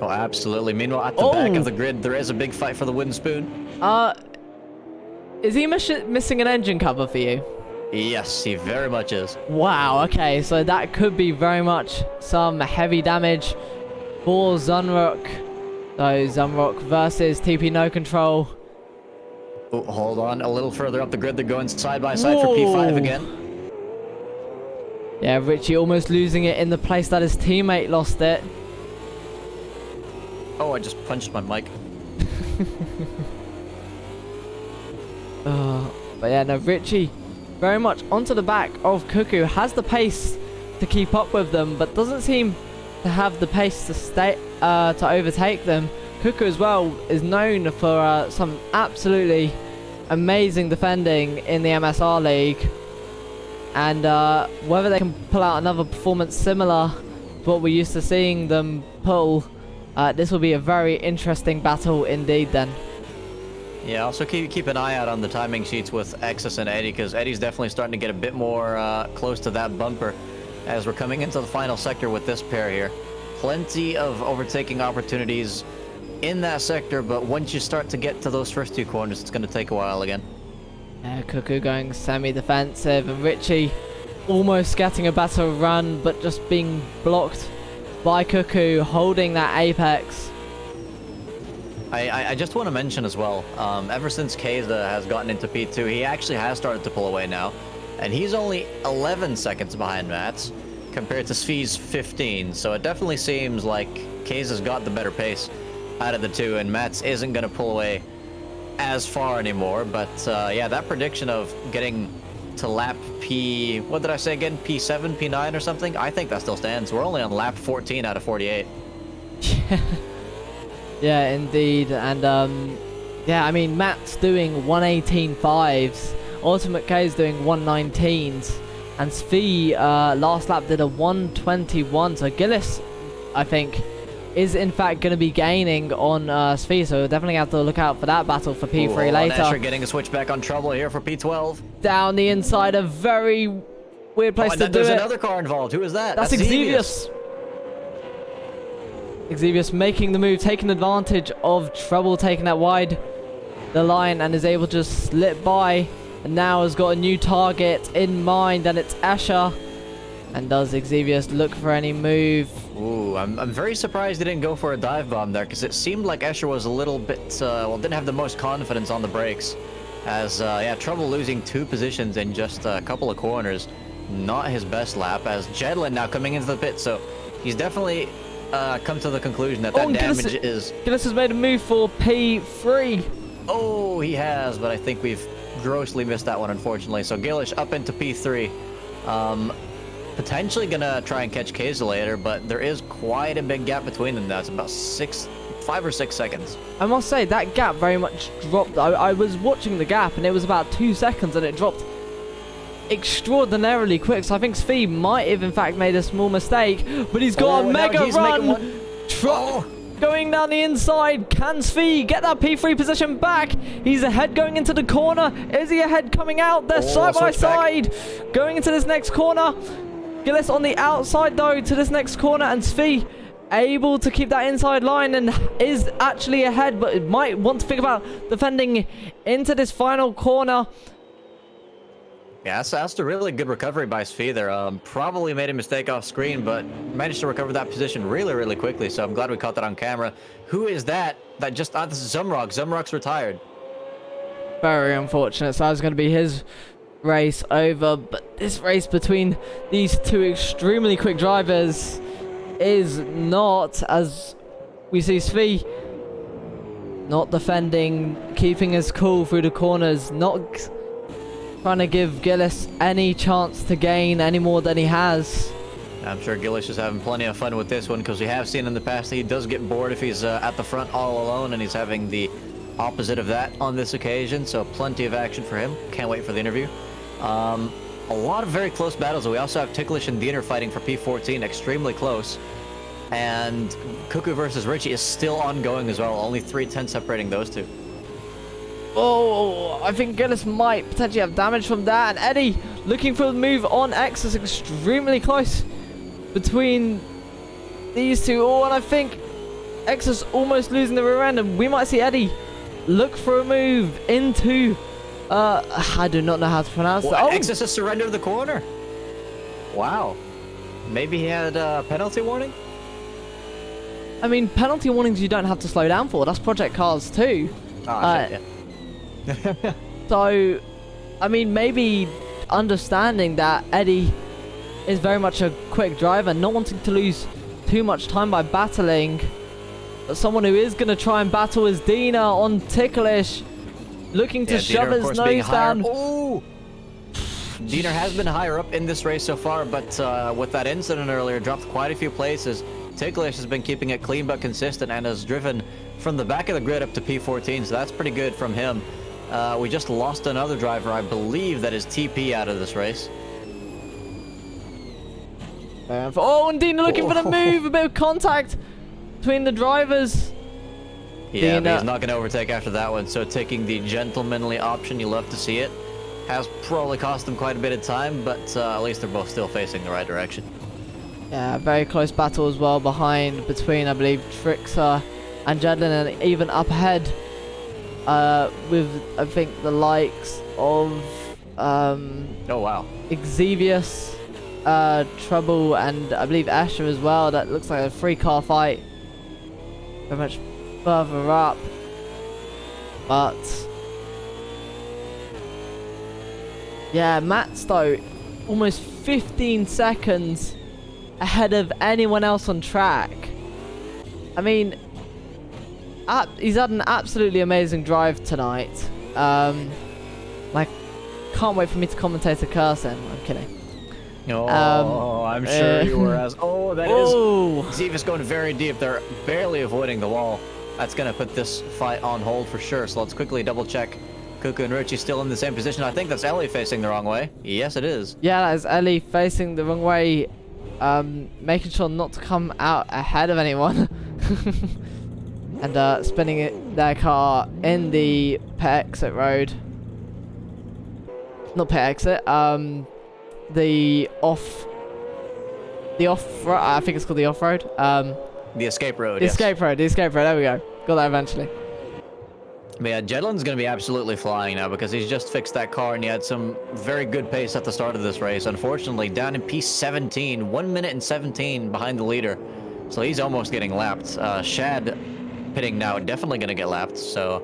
Oh, absolutely. Meanwhile, at the back of the grid, there is a big fight for the wooden spoon. Is he missing an engine cover for you? Yes, he very much is. Wow, okay, so that could be very much some heavy damage for Zunrock. So Zunrock versus TP No Control. Oh, hold on, a little further up the grid, they're going side by side for P5 again. Yeah, Richie almost losing it in the place that his teammate lost it. Oh, I just punched my mic. But yeah, no, Richie very much onto the back of Cuckoo, has the pace to keep up with them, but doesn't seem to have the pace to stay to overtake them. Cuckoo as well is known for some absolutely amazing defending in the MSR League, and whether they can pull out another performance similar to what we're used to seeing them pull, this will be a very interesting battle indeed then. Yeah, also keep an eye out on the timing sheets with Exus and Eddie, because Eddie's definitely starting to get a bit more close to that bumper as we're coming into the final sector with this pair here. Plenty of overtaking opportunities in that sector, but once you start to get to those first two corners, it's going to take a while again. Cuckoo going semi-defensive, and Richie almost getting a better run, but just being blocked by Cuckoo, holding that apex. I just want to mention as well, ever since Keza has gotten into P2, he actually has started to pull away now. And he's only 11 seconds behind Mats, compared to Svi's 15. So it definitely seems like Keza's got the better pace out of the two, and Mats isn't going to pull away as far anymore. But yeah, that prediction of getting to lap P... what did I say again? P7, P9 or something? I think that still stands. We're only on lap 14 out of 48. Yeah, indeed. And yeah, I mean, Matt's doing 118.5s, Ultimate K's doing 119s, and Svi last lap did a 121. So Gillis, I think, is in fact going to be gaining on Svi, so we'll definitely have to look out for that battle for P3 later. Escher getting a switch back on Trouble here for P12. Down the inside, a very weird place to do it. There's another car involved. Who is that? That's Xevious. Xevious making the move, taking advantage of Trouble taking that wide the line, and is able to just slip by, and now has got a new target in mind, and it's Escher. And does Xevious look for any move? Ooh, I'm very surprised he didn't go for a dive bomb there, because it seemed like Escher was a little bit, well, didn't have the most confidence on the brakes. As, yeah, Trouble losing 2 positions in just a couple of corners. Not his best lap, as Jedlin now coming into the pit, so he's definitely come to the conclusion that damage is... Gillis has made a move for P3. Oh, he has, but I think we've grossly missed that one, unfortunately. So Gillish up into P3. Potentially gonna try and catch Keza later, but there is quite a big gap between them now. It's about 5 or 6 seconds. I must say, that gap very much dropped. I was watching the gap, and it was about 2 seconds, and it dropped extraordinarily quick. So I think Svi might have in fact made a small mistake, but he's got a mega run. Going down the inside. Can Svi get that P3 position back? He's ahead going into the corner. Is he ahead coming out? They're side by side going into this next corner. Gillis on the outside though to this next corner, and Svi able to keep that inside line and is actually ahead, but it might want to think about defending into this final corner. Yeah, that's a really good recovery by Svi there. Probably made a mistake off screen, but managed to recover that position really, really quickly. So I'm glad we caught that on camera. Who is that? That just... this is Zumrock. Zumrock's retired. Very unfortunate. So that was going to be his race over. But this race between these two extremely quick drivers is not, as we see Svi not defending, keeping his cool through the corners, not trying to give Gillis any chance to gain any more than he has. I'm sure Gillis is having plenty of fun with this one, because we have seen in the past that he does get bored if he's at the front all alone, and he's having the opposite of that on this occasion. So plenty of action for him. Can't wait for the interview. A lot of very close battles. We also have Ticklish and Diener fighting for P14, extremely close. And Cuckoo versus Richie is still ongoing as well. Only 3:10 separating those two. Oh, I think Gillis might potentially have damage from that. And Eddie looking for the move on X is extremely close between these two. Oh, and I think X is almost losing the rear end, and we might see Eddie look for a move into... I do not know how to pronounce that. Oh, X has surrendered the corner. Wow. Maybe he had a penalty warning? I mean, penalty warnings you don't have to slow down for. That's Project Cars too. Oh, shit, yeah. So, I mean, maybe understanding that Eddie is very much a quick driver, not wanting to lose too much time by battling But someone who is going to try and battle is Dina on Ticklish. Looking to shove his nose down. Oh! Diener has been higher up in this race so far, but with that incident earlier, dropped quite a few places. Ticklish has been keeping it clean but consistent and has driven from the back of the grid up to P14, so that's pretty good from him. We just lost another driver, I believe, that is TP out of this race. Oh, and Dina looking for the move, a bit of contact between the drivers. Yeah, but he's not going to overtake after that one, so taking the gentlemanly option, you love to see it. Has probably cost him quite a bit of time, but at least they're both still facing the right direction. Yeah, very close battle as well between, I believe, Trixer and Jedlin, and even up ahead with, I think, the likes of oh, wow. Xevious, Trouble, and I believe Asher as well. That looks like a 3-car fight. Very much further up, but yeah, Matt's though almost 15 seconds ahead of anyone else on track. I mean, he's had an absolutely amazing drive tonight. Like, can't wait for me to commentate a curse in. I'm kidding. Oh, I'm sure you were as. Oh, that is. Xevious going very deep. They're barely avoiding the wall. That's going to put this fight on hold for sure. So let's quickly double check. Cuckoo and Ruchi still in the same position. I think that's Ellie facing the wrong way. Yes, it is. Yeah, that is Ellie facing the wrong way. Making sure not to come out ahead of anyone. And spinning their car in the pit exit road. Not pit exit. The off. I think it's called the off road. The escape road. The escape road. There we go. Got that eventually. But yeah, Jedlin's going to be absolutely flying now because he's just fixed that car and he had some very good pace at the start of this race. Unfortunately, down in P17, 1 minute and 17 behind the leader. So he's almost getting lapped. Shad pitting now, definitely going to get lapped. So,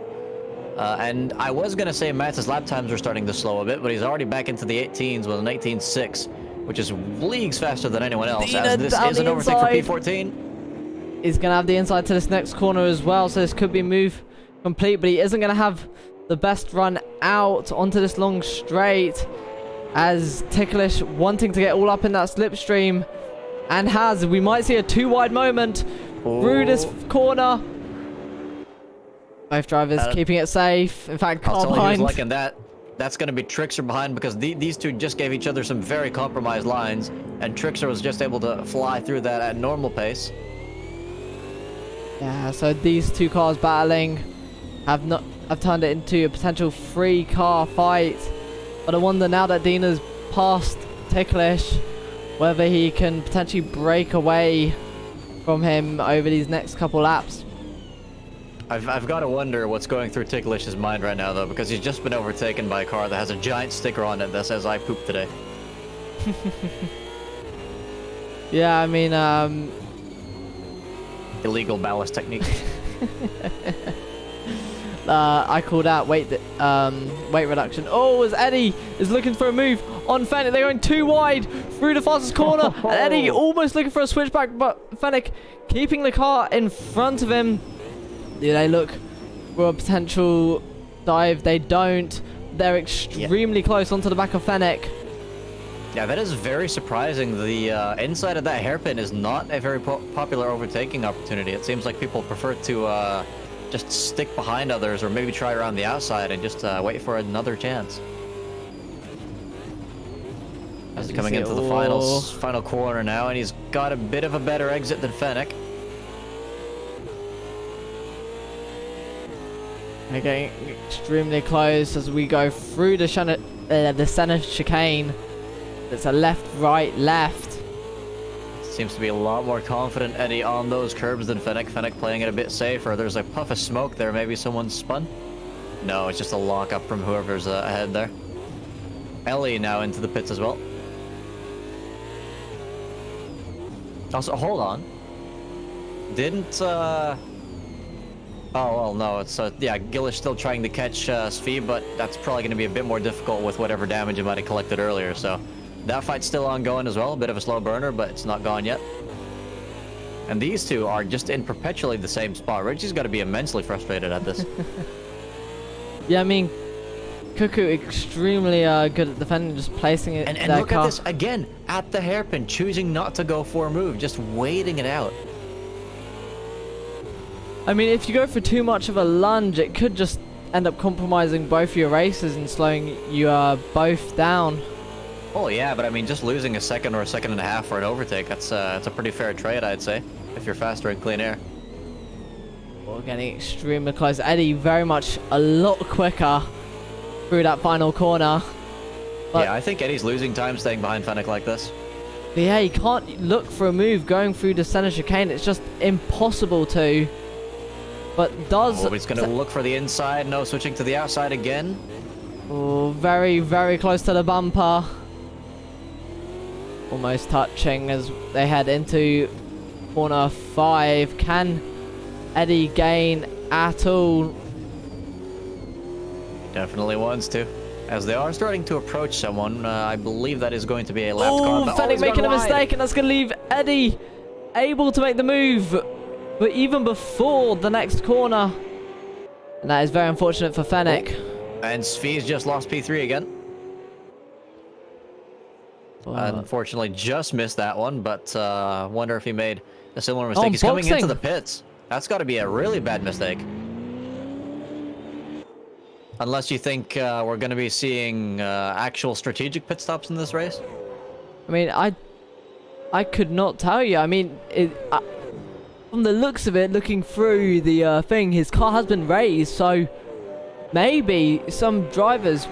and I was going to say Matt's lap times are starting to slow a bit, but he's already back into the 18s with an 18.6, which is leagues faster than anyone else. Dina as this is an overtake for P14. He's going to have the inside to this next corner as well, so this could be a move complete, but he isn't going to have the best run out onto this long straight, as Ticklish wanting to get all up in that slipstream, and we might see a too wide moment through this corner. Both drivers keeping it safe. In fact, car behind. Who's liking that. That's going to be Trixer behind because these two just gave each other some very compromised lines, and Trixer was just able to fly through that at normal pace. Yeah, so these two cars battling have turned it into a potential 3-car fight. But I wonder now that Dina's passed Ticklish, whether he can potentially break away from him over these next couple laps. I've got to wonder what's going through Ticklish's mind right now, though, because he's just been overtaken by a car that has a giant sticker on it that says, "I pooped today." Yeah, I mean, illegal ballast technique. I called out weight reduction. Oh, as Eddie is looking for a move on Fennec. They're going too wide through the fastest corner. And Eddie almost looking for a switchback, but Fennec keeping the car in front of him. Do they look for a potential dive? They don't. They're extremely close onto the back of Fennec. Yeah, that is very surprising. The inside of that hairpin is not a very popular overtaking opportunity. It seems like people prefer to just stick behind others or maybe try around the outside and just wait for another chance. As he's coming into the final corner now, and he's got a bit of a better exit than Fennec. They're getting extremely close as we go through the center chicane. It's a left, right, left. Seems to be a lot more confident Eddie on those curbs than Fennec. Fennec playing it a bit safer. There's a puff of smoke there. Maybe someone's spun? No, it's just a lockup from whoever's ahead there. Ellie now into the pits as well. Also, hold on. Didn't, Oh, well, no, it's, yeah, Gillish still trying to catch Svi, but that's probably going to be a bit more difficult with whatever damage he might have collected earlier, so that fight's still ongoing as well. A bit of a slow burner, but it's not gone yet. And these two are just in perpetually the same spot. Richie's got to be immensely frustrated at this. Yeah, I mean, Cuckoo extremely good at defending, just placing it. And look at this again at the hairpin, choosing not to go for a move, just waiting it out. I mean, if you go for too much of a lunge, it could just end up compromising both your races and slowing you both down. Oh yeah, but I mean, just losing a second or a second and a half for an overtake, that's a pretty fair trade, I'd say, if you're faster in clean air. We're getting extremely close. Eddie very much a lot quicker through that final corner. But yeah, I think Eddie's losing time staying behind Fennec like this. yeah, he can't look for a move going through the center chicane. It's just impossible to. But does... Oh, he's going to look for the inside. No, switching to the outside again. Oh, very, very close to the bumper. Almost touching as they head into corner 5. Can Eddie gain at all? Definitely wants to. As they are starting to approach someone, I believe that is going to be a lapped car. Oh, Fennec making a mistake, and that's going to leave Eddie able to make the move. But even before the next corner. And that is very unfortunate for Fennec. Oh, and Svi's just lost P3 again. Unfortunately, just missed that one, but wonder if he made a similar mistake. He's coming into the pits. That's got to be a really bad mistake. Unless you think we're going to be seeing actual strategic pit stops in this race. I mean, I could not tell you. I mean, from the looks of it, looking through the thing, his car has been raised, so maybe some drivers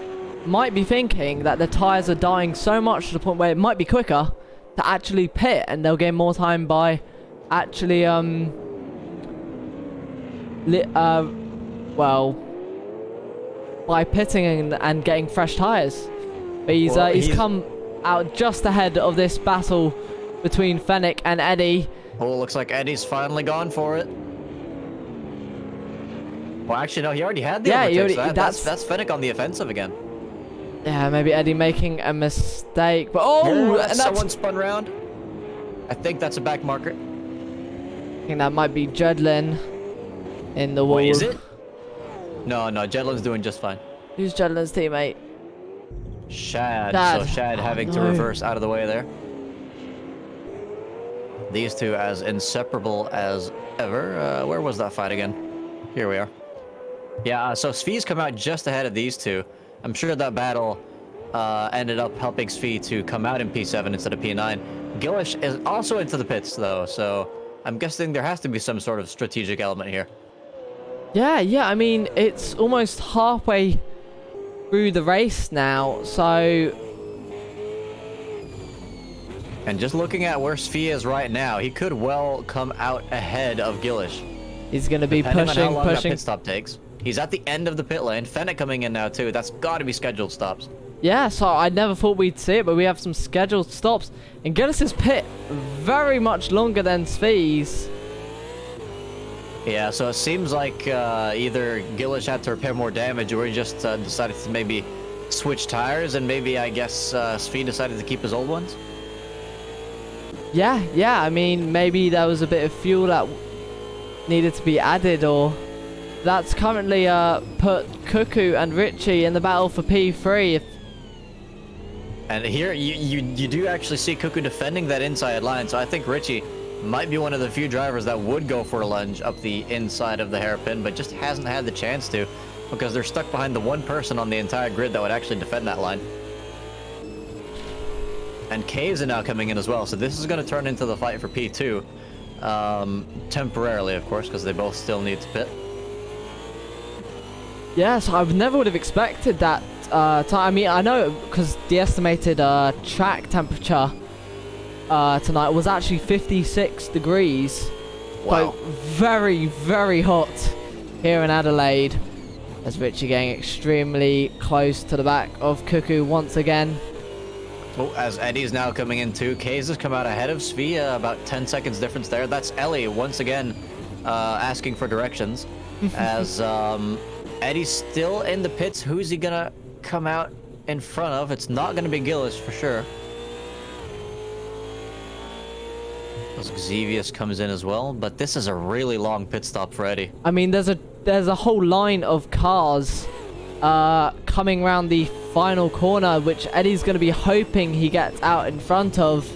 might be thinking that the tyres are dying so much to the point where it might be quicker to actually pit, and they'll gain more time by actually, by pitting and getting fresh tyres. But he's come out just ahead of this battle between Fennec and Eddie. Oh, looks like Eddie's finally gone for it. Well, actually, no, he already had the overtake, so that's Fennec on the offensive again. Yeah, maybe Eddie making a mistake, but and someone spun round. I think that's a back marker. I think that might be Jedlin in the wall. Wait, is it? No, Jedlin's doing just fine. Who's Jedlin's teammate? Shad. So Shad having to reverse out of the way there. These two as inseparable as ever. Where was that fight again? Here we are. Yeah, so Svi's come out just ahead of these two. I'm sure that battle ended up helping Svi to come out in P7 instead of P9. Gillish is also into the pits, though, so I'm guessing there has to be some sort of strategic element here. Yeah, I mean, it's almost halfway through the race now, so... And just looking at where Svi is right now, he could well come out ahead of Gillish. He's going to be pushing. On how long that pushing. Pit stop takes. He's at the end of the pit lane. Fennec coming in now too. That's got to be scheduled stops. Yeah, so I never thought we'd see it, but we have some scheduled stops. And Gillish's pit very much longer than Svi's. Yeah, so it seems like either Gillish had to repair more damage, or he just decided to maybe switch tires, and maybe, I guess, Svi decided to keep his old ones. Yeah, I mean, maybe there was a bit of fuel that needed to be added, or that's currently put Cuckoo and Richie in the battle for P3. And here you do actually see Cuckoo defending that inside line, so I think Richie might be one of the few drivers that would go for a lunge up the inside of the hairpin, but just hasn't had the chance to, because they're stuck behind the one person on the entire grid that would actually defend that line. And K's are now coming in as well, so this is going to turn into the fight for P2. Temporarily, of course, because they both still need to pit. Yeah, so I never would have expected that time. I mean, I know because the estimated track temperature tonight was actually 56 degrees. Wow. So very, very hot here in Adelaide. As Richie getting extremely close to the back of Cuckoo once again. Oh, as Eddie's now coming in too. Kays has come out ahead of Svi, about 10 seconds difference there. That's Ellie once again asking for directions. As Eddie's still in the pits. Who's he gonna come out in front of? It's not gonna be Gillish for sure. As Xevious comes in as well, but this is a really long pit stop for Eddie. I mean, there's a whole line of cars coming around the final corner, which Eddie's going to be hoping he gets out in front of.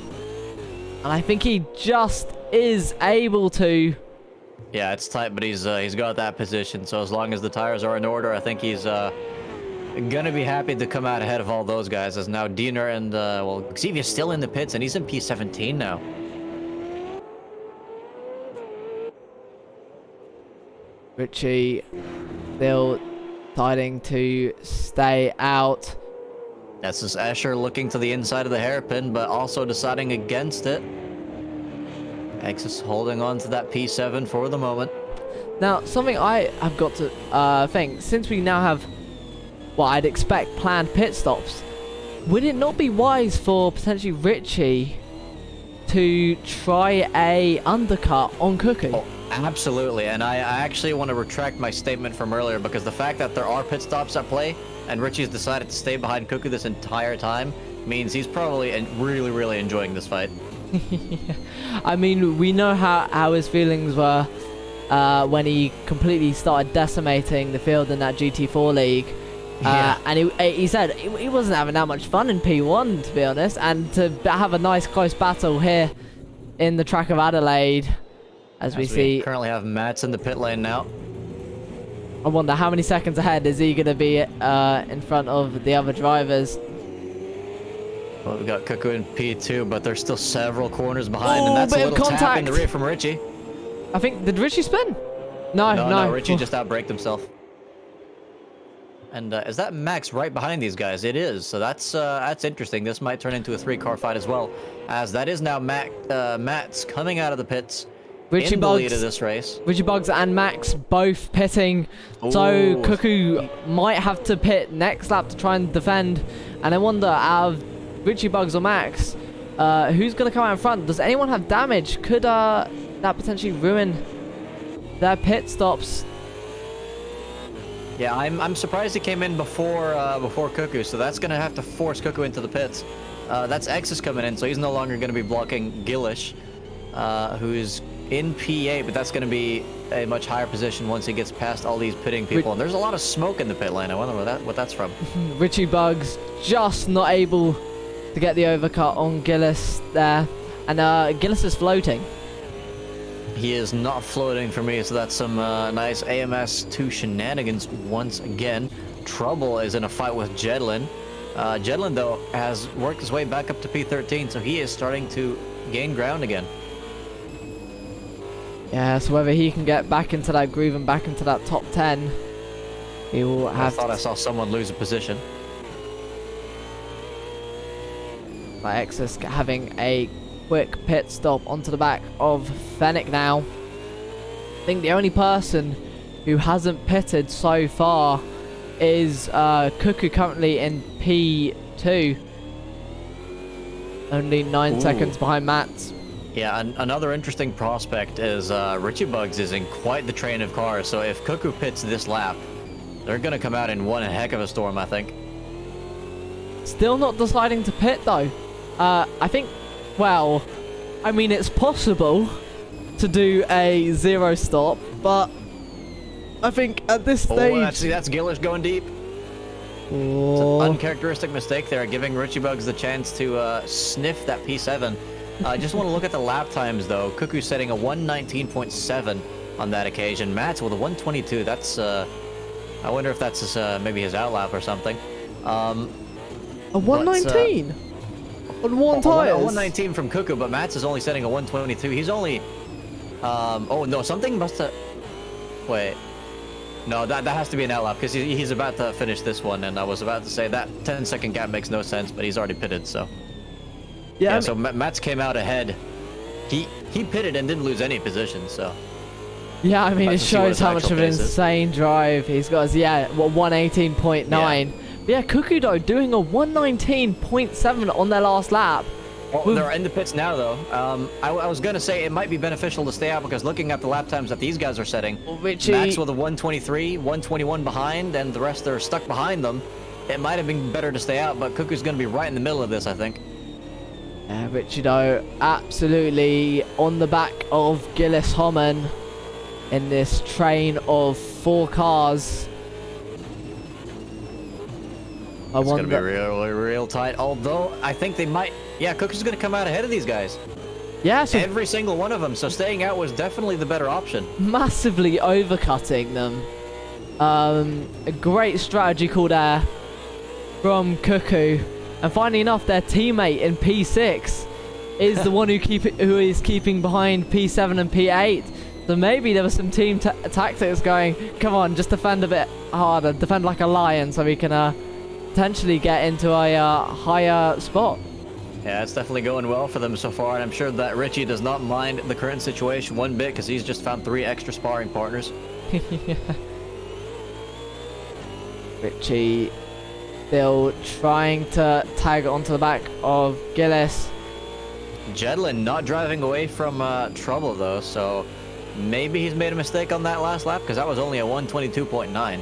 And I think he just is able to. Yeah, it's tight, but he's got that position. So as long as the tires are in order, I think he's gonna be happy to come out ahead of all those guys. As now Diener and well, Xevious still in the pits, and he's in P17 now. Richie still deciding to stay out. This is Escher looking to the inside of the hairpin, but also deciding against it. Exus holding on to that P7 for the moment. Now, something I have got to think, since we now have what I'd expect planned pit stops, would it not be wise for potentially Richie to try a undercut on Cuckoo? Oh, absolutely, and I actually want to retract my statement from earlier, because the fact that there are pit stops at play and Richie's decided to stay behind Cuckoo this entire time means he's probably really enjoying this fight. I mean, we know how his feelings were when he completely started decimating the field in that GT4 league. Yeah. And he said he wasn't having that much fun in P1, to be honest, and to have a nice close battle here in the track of Adelaide, as we see. Currently have Mats in the pit lane now. I wonder how many seconds ahead is he going to be in front of the other drivers. Well, we've got Cuckoo in P2, but there's still several corners behind, and that's a bit of little tap contact in the rear from Richie. I think, did Richie spin? No. Richie just outbraked himself. And is that Max right behind these guys? It is, so that's interesting. This might turn into a 3-car fight as well, as that is now Mats coming out of the pits in the lead of this race. Richie Bugs and Max both pitting, so Cuckoo might have to pit next lap to try and defend. And I wonder, out of Richie Bugs or Max, who's going to come out in front? Does anyone have damage? Could that potentially ruin their pit stops? Yeah, I'm surprised he came in before Cuckoo, so that's going to have to force Cuckoo into the pits. That's Exus coming in, so he's no longer going to be blocking Gillish, who's in P8, but that's going to be a much higher position once he gets past all these pitting people. And there's a lot of smoke in the pit lane. I wonder what that's from. Richie Bugs just not able to get the overcut on Gillis there, and Gillis is floating. He is not floating for me, so that's some nice AMS2 shenanigans once again. Trouble is in a fight with Jedlin. Jedlin, though, has worked his way back up to P13, so he is starting to gain ground again. Yeah, so whether he can get back into that groove and back into that top 10, he will have. I thought I saw someone lose a position. By Exus having a quick pit stop onto the back of Fennec now. I think the only person who hasn't pitted so far is Cuckoo, currently in P2. Only 9 seconds behind Mats. Yeah, another interesting prospect is Richie Bugs is in quite the train of cars, so if Cuckoo pits this lap, they're going to come out in one heck of a storm, I think. Still not deciding to pit, though. I think, well, I mean, it's possible to do a 0 stop, but I think at this stage... that's Gillish going deep. It's an uncharacteristic mistake there, giving Richie Bugs the chance to sniff that P7. I just want to look at the lap times, though. Cuckoo setting a 119.7 on that occasion. Matt's with a 122. That's, I wonder if that's his, maybe his outlap or something. A 119? On one tires? A 119 from Cuckoo, but Matt's is only setting a 122. He's only... oh, no, something must have... Wait. No, that has to be an outlap, because he's about to finish this one, and I was about to say that 10-second gap makes no sense, but he's already pitted, so... Yeah, so Mats came out ahead. He pitted and didn't lose any position, so... Yeah, I mean, it shows how much of an insane drive he's got. Yeah, 118.9. Yeah. But yeah, Cuckoo, though, doing a 119.7 on their last lap. Well, they're in the pits now, though. I was going to say it might be beneficial to stay out, because looking at the lap times that these guys are setting, Max with a 123, 121 behind, and the rest are stuck behind them, it might have been better to stay out, but Cuckoo's going to be right in the middle of this, I think. Richardo absolutely on the back of Gillis Homan in this train of 4 cars. It's going to be real tight. Although, I think they might... Yeah, Cook is going to come out ahead of these guys. Yeah, so every single one of them. So staying out was definitely the better option. massively overcutting them. A great strategy call there from Cuckoo. And finally enough, their teammate in P6 is the one who is keeping behind P7 and P8. So maybe there was some team tactics going, come on, just defend a bit harder, defend like a lion so we can potentially get into a higher spot. Yeah, it's definitely going well for them so far, and I'm sure that Richie does not mind the current situation one bit because he's just found 3 extra sparring partners. Yeah. Richie still trying to tag onto the back of Gillis. Jedlin not driving away from trouble though, so maybe he's made a mistake on that last lap because that was only a 122.9.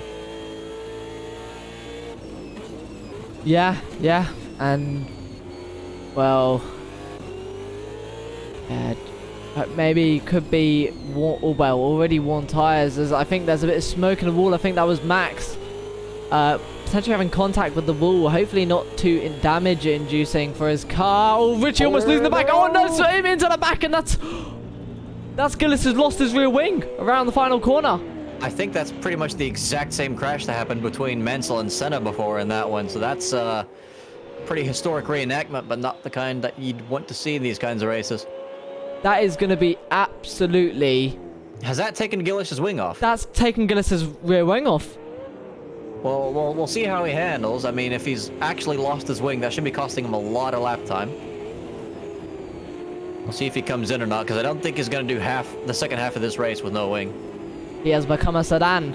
Yeah, and well, yeah, maybe could be already worn tires. As I think there's a bit of smoke in the wall. I think that was Max potentially having contact with the wall. Hopefully not too damage inducing for his car. Oh, Richie almost losing the back. Oh no, so him into the back, and that's Gillis has lost his rear wing around the final corner. I think that's pretty much the exact same crash that happened between Mansell and Senna before in that one. So that's pretty historic reenactment, but not the kind that you'd want to see in these kinds of races. That is going to be absolutely... Has that taken Gillis's wing off? That's taken Gillis's rear wing off. Well, we'll see how he handles. I mean, if he's actually lost his wing, that should be costing him a lot of lap time. We'll see if he comes in or not, because I don't think he's going to do the second half of this race with no wing. He has become a sedan.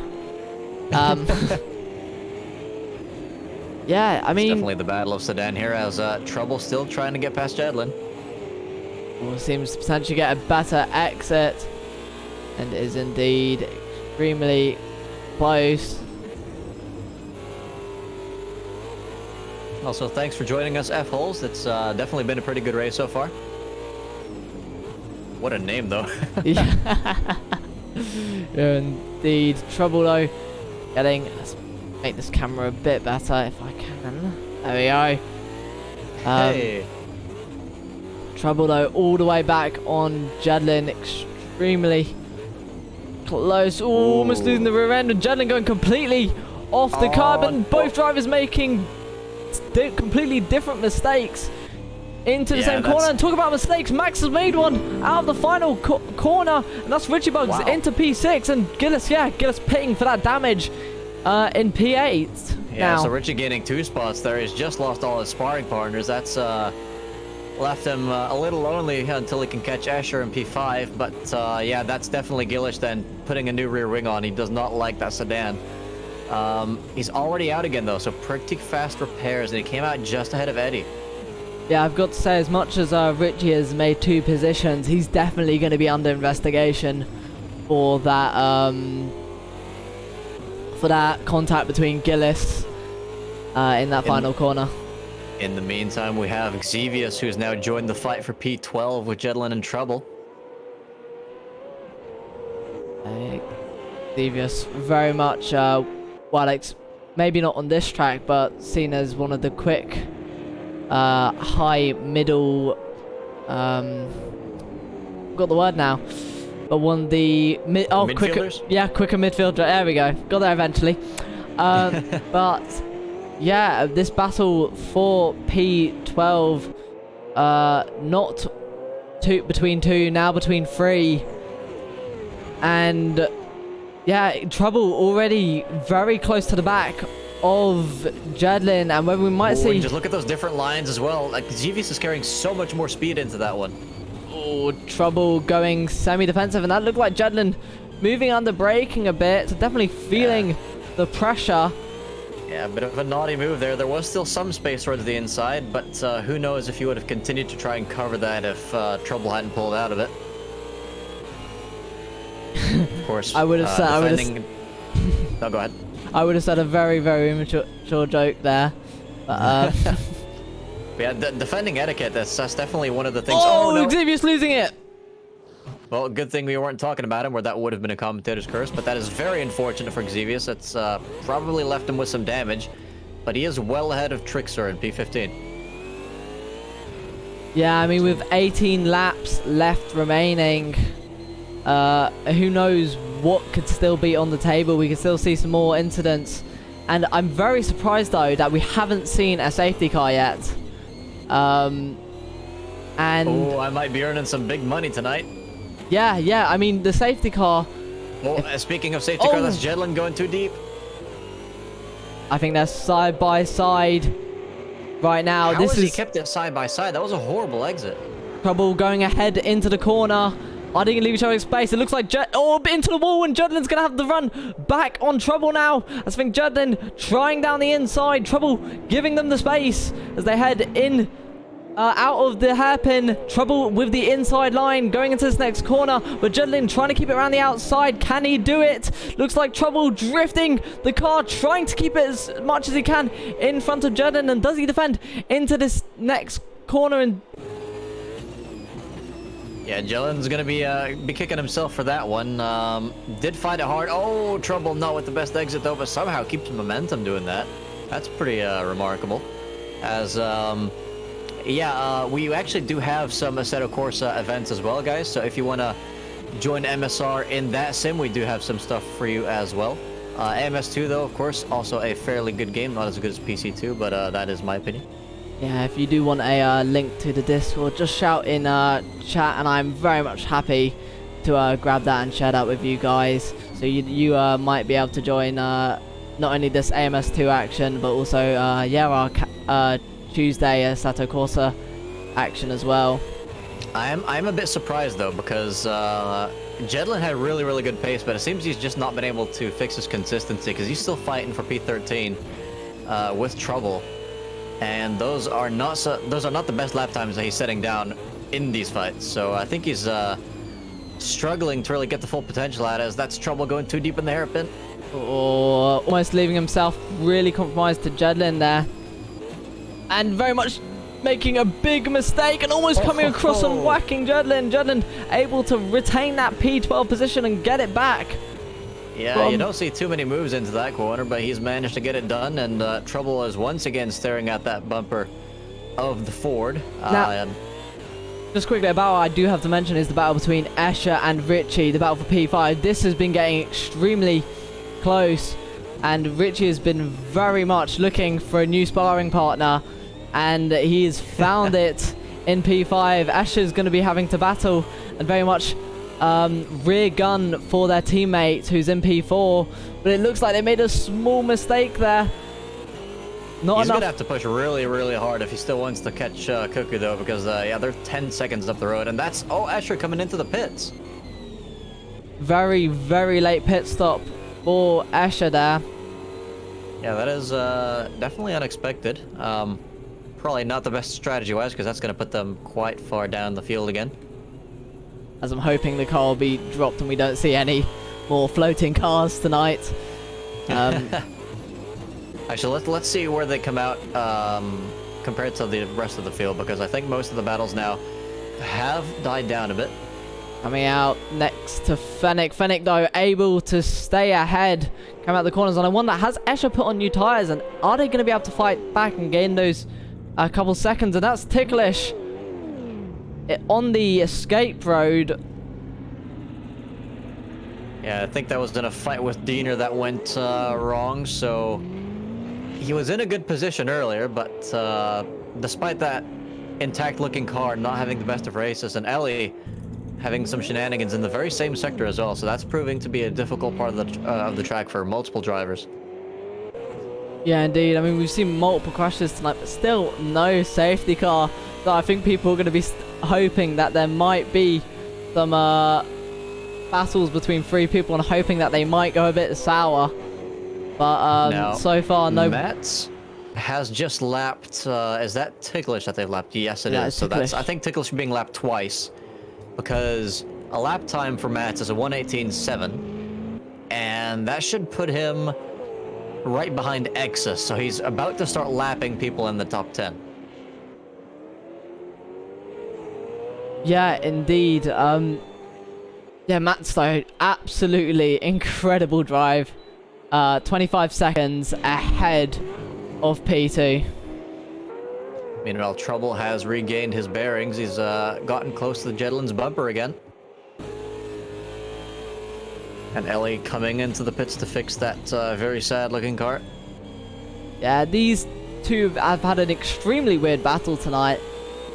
Yeah, I mean... It's definitely the battle of sedan here, as Trouble still trying to get past Jedlin. Seems to potentially get a better exit, and is indeed extremely close. Also, thanks for joining us, F-Holes. It's definitely been a pretty good race so far. What a name, though. Yeah. Indeed. Trouble, though. Let's make this camera a bit better if I can. There we go. Hey. Trouble, though, all the way back on Jedlin. Extremely close. Ooh, almost losing the rear end. And Jedlin going completely off the curb. And both drivers making completely different mistakes into the same corner. And talk about mistakes, Max has made one out of the final corner, and that's Richie Bugs into P6, and Gillis paying for that damage in P8. Yeah, now. So Richie gaining 2 spots there. He's just lost all his sparring partners. That's left him a little lonely until he can catch Escher in P5. But yeah, that's definitely Gillis then putting a new rear wing on. He does not like that sedan. He's already out again though, so pretty fast repairs, and he came out just ahead of Eddie. Yeah, I've got to say, as much as Richie has made 2 positions, he's definitely going to be under investigation for that contact between Gillis in that final corner. In the meantime, we have Xevious, who's now joined the fight for P12 with Jedlin in trouble. Xevious very much, maybe not on this track, but seen as one of the quick, high middle, got the word now, but one of the quicker midfielder. There we go, got there eventually. But yeah, this battle for P12, not between 2, now between 3, and yeah, Trouble already very close to the back of Jedlin, and where we might see... Just look at those different lines as well. Like, Xevious is carrying so much more speed into that one. Oh, Trouble going semi-defensive, and that looked like Jedlin moving under braking a bit, so definitely feeling the pressure. Yeah, a bit of a naughty move there. There was still some space towards the inside, but who knows if he would have continued to try and cover that if Trouble hadn't pulled out of it. Of course, I would have said... No, go ahead. I would have said a very, very immature joke there. But, Yeah, defending etiquette, that's definitely one of the things. Oh, no. Xavier's losing it. Well, good thing we weren't talking about him, where that would have been a commentator's curse, but that is very unfortunate for Xavius. It's probably left him with some damage, but he is well ahead of Trickster in P15. Yeah, I mean, with 18 laps left remaining, who knows what could still be on the table. We could still see some more incidents. And I'm very surprised, though, that we haven't seen a safety car yet. And Oh, I might be earning some big money tonight. yeah, I mean, the safety car, Well, speaking of safety car, that's Jedlin going too deep. I think they're side by side right now. How This has he is kept it side by side? That was a horrible exit. trouble going ahead into the corner. Are they going to leave each other in space? It looks like into the wall, and Jedlin's going to have the run back on Trouble now. I think Jedlin trying down the inside. Trouble giving them the space as they head in out of the hairpin. Trouble with the inside line going into this next corner, but Jedlin trying to keep it around the outside. Can he do it? Looks like Trouble drifting the car, trying to keep it as much as he can in front of Jedlin. And does he defend into this next corner? And Yeah, Jedlin's gonna be kicking himself for that one. Did find it hard. Oh, Trouble not with the best exit though, but somehow keeps momentum doing that. That's pretty remarkable. As we actually do have some Assetto Corsa events as well, guys. So if you want to join MSR in that sim, we do have some stuff for you as well. MS2, though, of course, also a fairly good game. Not as good as PC2, but that is my opinion. yeah, if you do want a link to the Discord, just shout in chat, and I'm very much happy to grab that and share that with you guys. So you might be able to join not only this AMS2 action, but also our Tuesday Assetto Corsa action as well. I'm a bit surprised though, because Jedlin had really good pace, but it seems he's just not been able to fix his consistency, because he's still fighting for P13 with Trouble, and those are not the best lap times that he's setting down in these fights. So I think he's struggling to really get the full potential out, as that's Trouble going too deep in the hairpin. Or almost leaving himself really compromised to Jedlin there. And very much making a big mistake and almost coming across and whacking Jedlin. Jedlin able to retain that P12 position and get it back. Yeah, you don't see too many moves into that corner, but he's managed to get it done, and Trouble is once again staring at that bumper of the Ford. Now, just quickly, a battle I do have to mention is the battle between Escher and Richie, the battle for P5. This has been getting extremely close, and Richie has been very much looking for a new sparring partner, and he's found it in P5. Escher's going to be having to battle and very much rear gun for their teammate who's in P4, but it looks like they made a small mistake there. He's gonna have to push really hard if he still wants to catch Cuckoo though, because they're 10 seconds up the road, and that's Escher coming into the pits. Very late pit stop for Escher there. Yeah, that is definitely unexpected. Probably not the best strategy-wise, because that's going to put them quite far down the field again. As I'm hoping the car will be dropped and we don't see any more floating cars tonight. Actually, let's see where they come out compared to the rest of the field, because I think most of the battles now have died down a bit. Coming out next to Fennec. Fennec, though, able to stay ahead, come out the corners. And I wonder, has Escher put on new tyres? And are they going to be able to fight back and gain those a couple seconds? And that's Ticklish on the escape road. Yeah, I think that was in a fight with Diener that went wrong. So he was in a good position earlier, but despite that intact-looking car not having the best of races, and Ellie having some shenanigans in the very same sector as well, so that's proving to be a difficult part of the track for multiple drivers. Yeah, indeed. I mean, we've seen multiple crashes tonight, but still no safety car. So I think people are going to be hoping that there might be some battles between three people, and hoping that they might go a bit sour. But now, so far, no. Mats has just lapped. Is that Ticklish that they've lapped? Yes, it is. So Ticklish. I think Ticklish being lapped twice, because a lap time for Mats is a 1:18.7, and that should put him right behind Exus. So he's about to start lapping people in the top 10. Yeah, indeed. Yeah, Matt though, absolutely incredible drive. 25 seconds ahead of P2. Meanwhile, Trouble has regained his bearings. He's gotten close to the Jedlin's bumper again. And Ellie coming into the pits to fix that very sad-looking car. Yeah, these two have had an extremely weird battle tonight.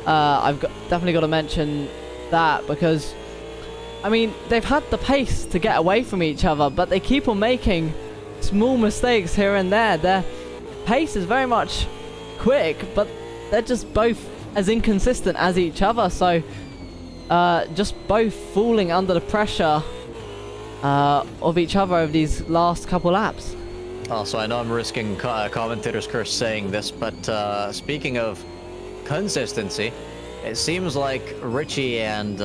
Definitely got to mention that because, I mean, they've had the pace to get away from each other, but they keep on making small mistakes here and there. Their pace is very much quick, but they're just both as inconsistent as each other. So, just both falling under the pressure of each other over these last couple laps. Also, I know I'm risking commentator's curse saying this, but speaking of consistency, it seems like Richie and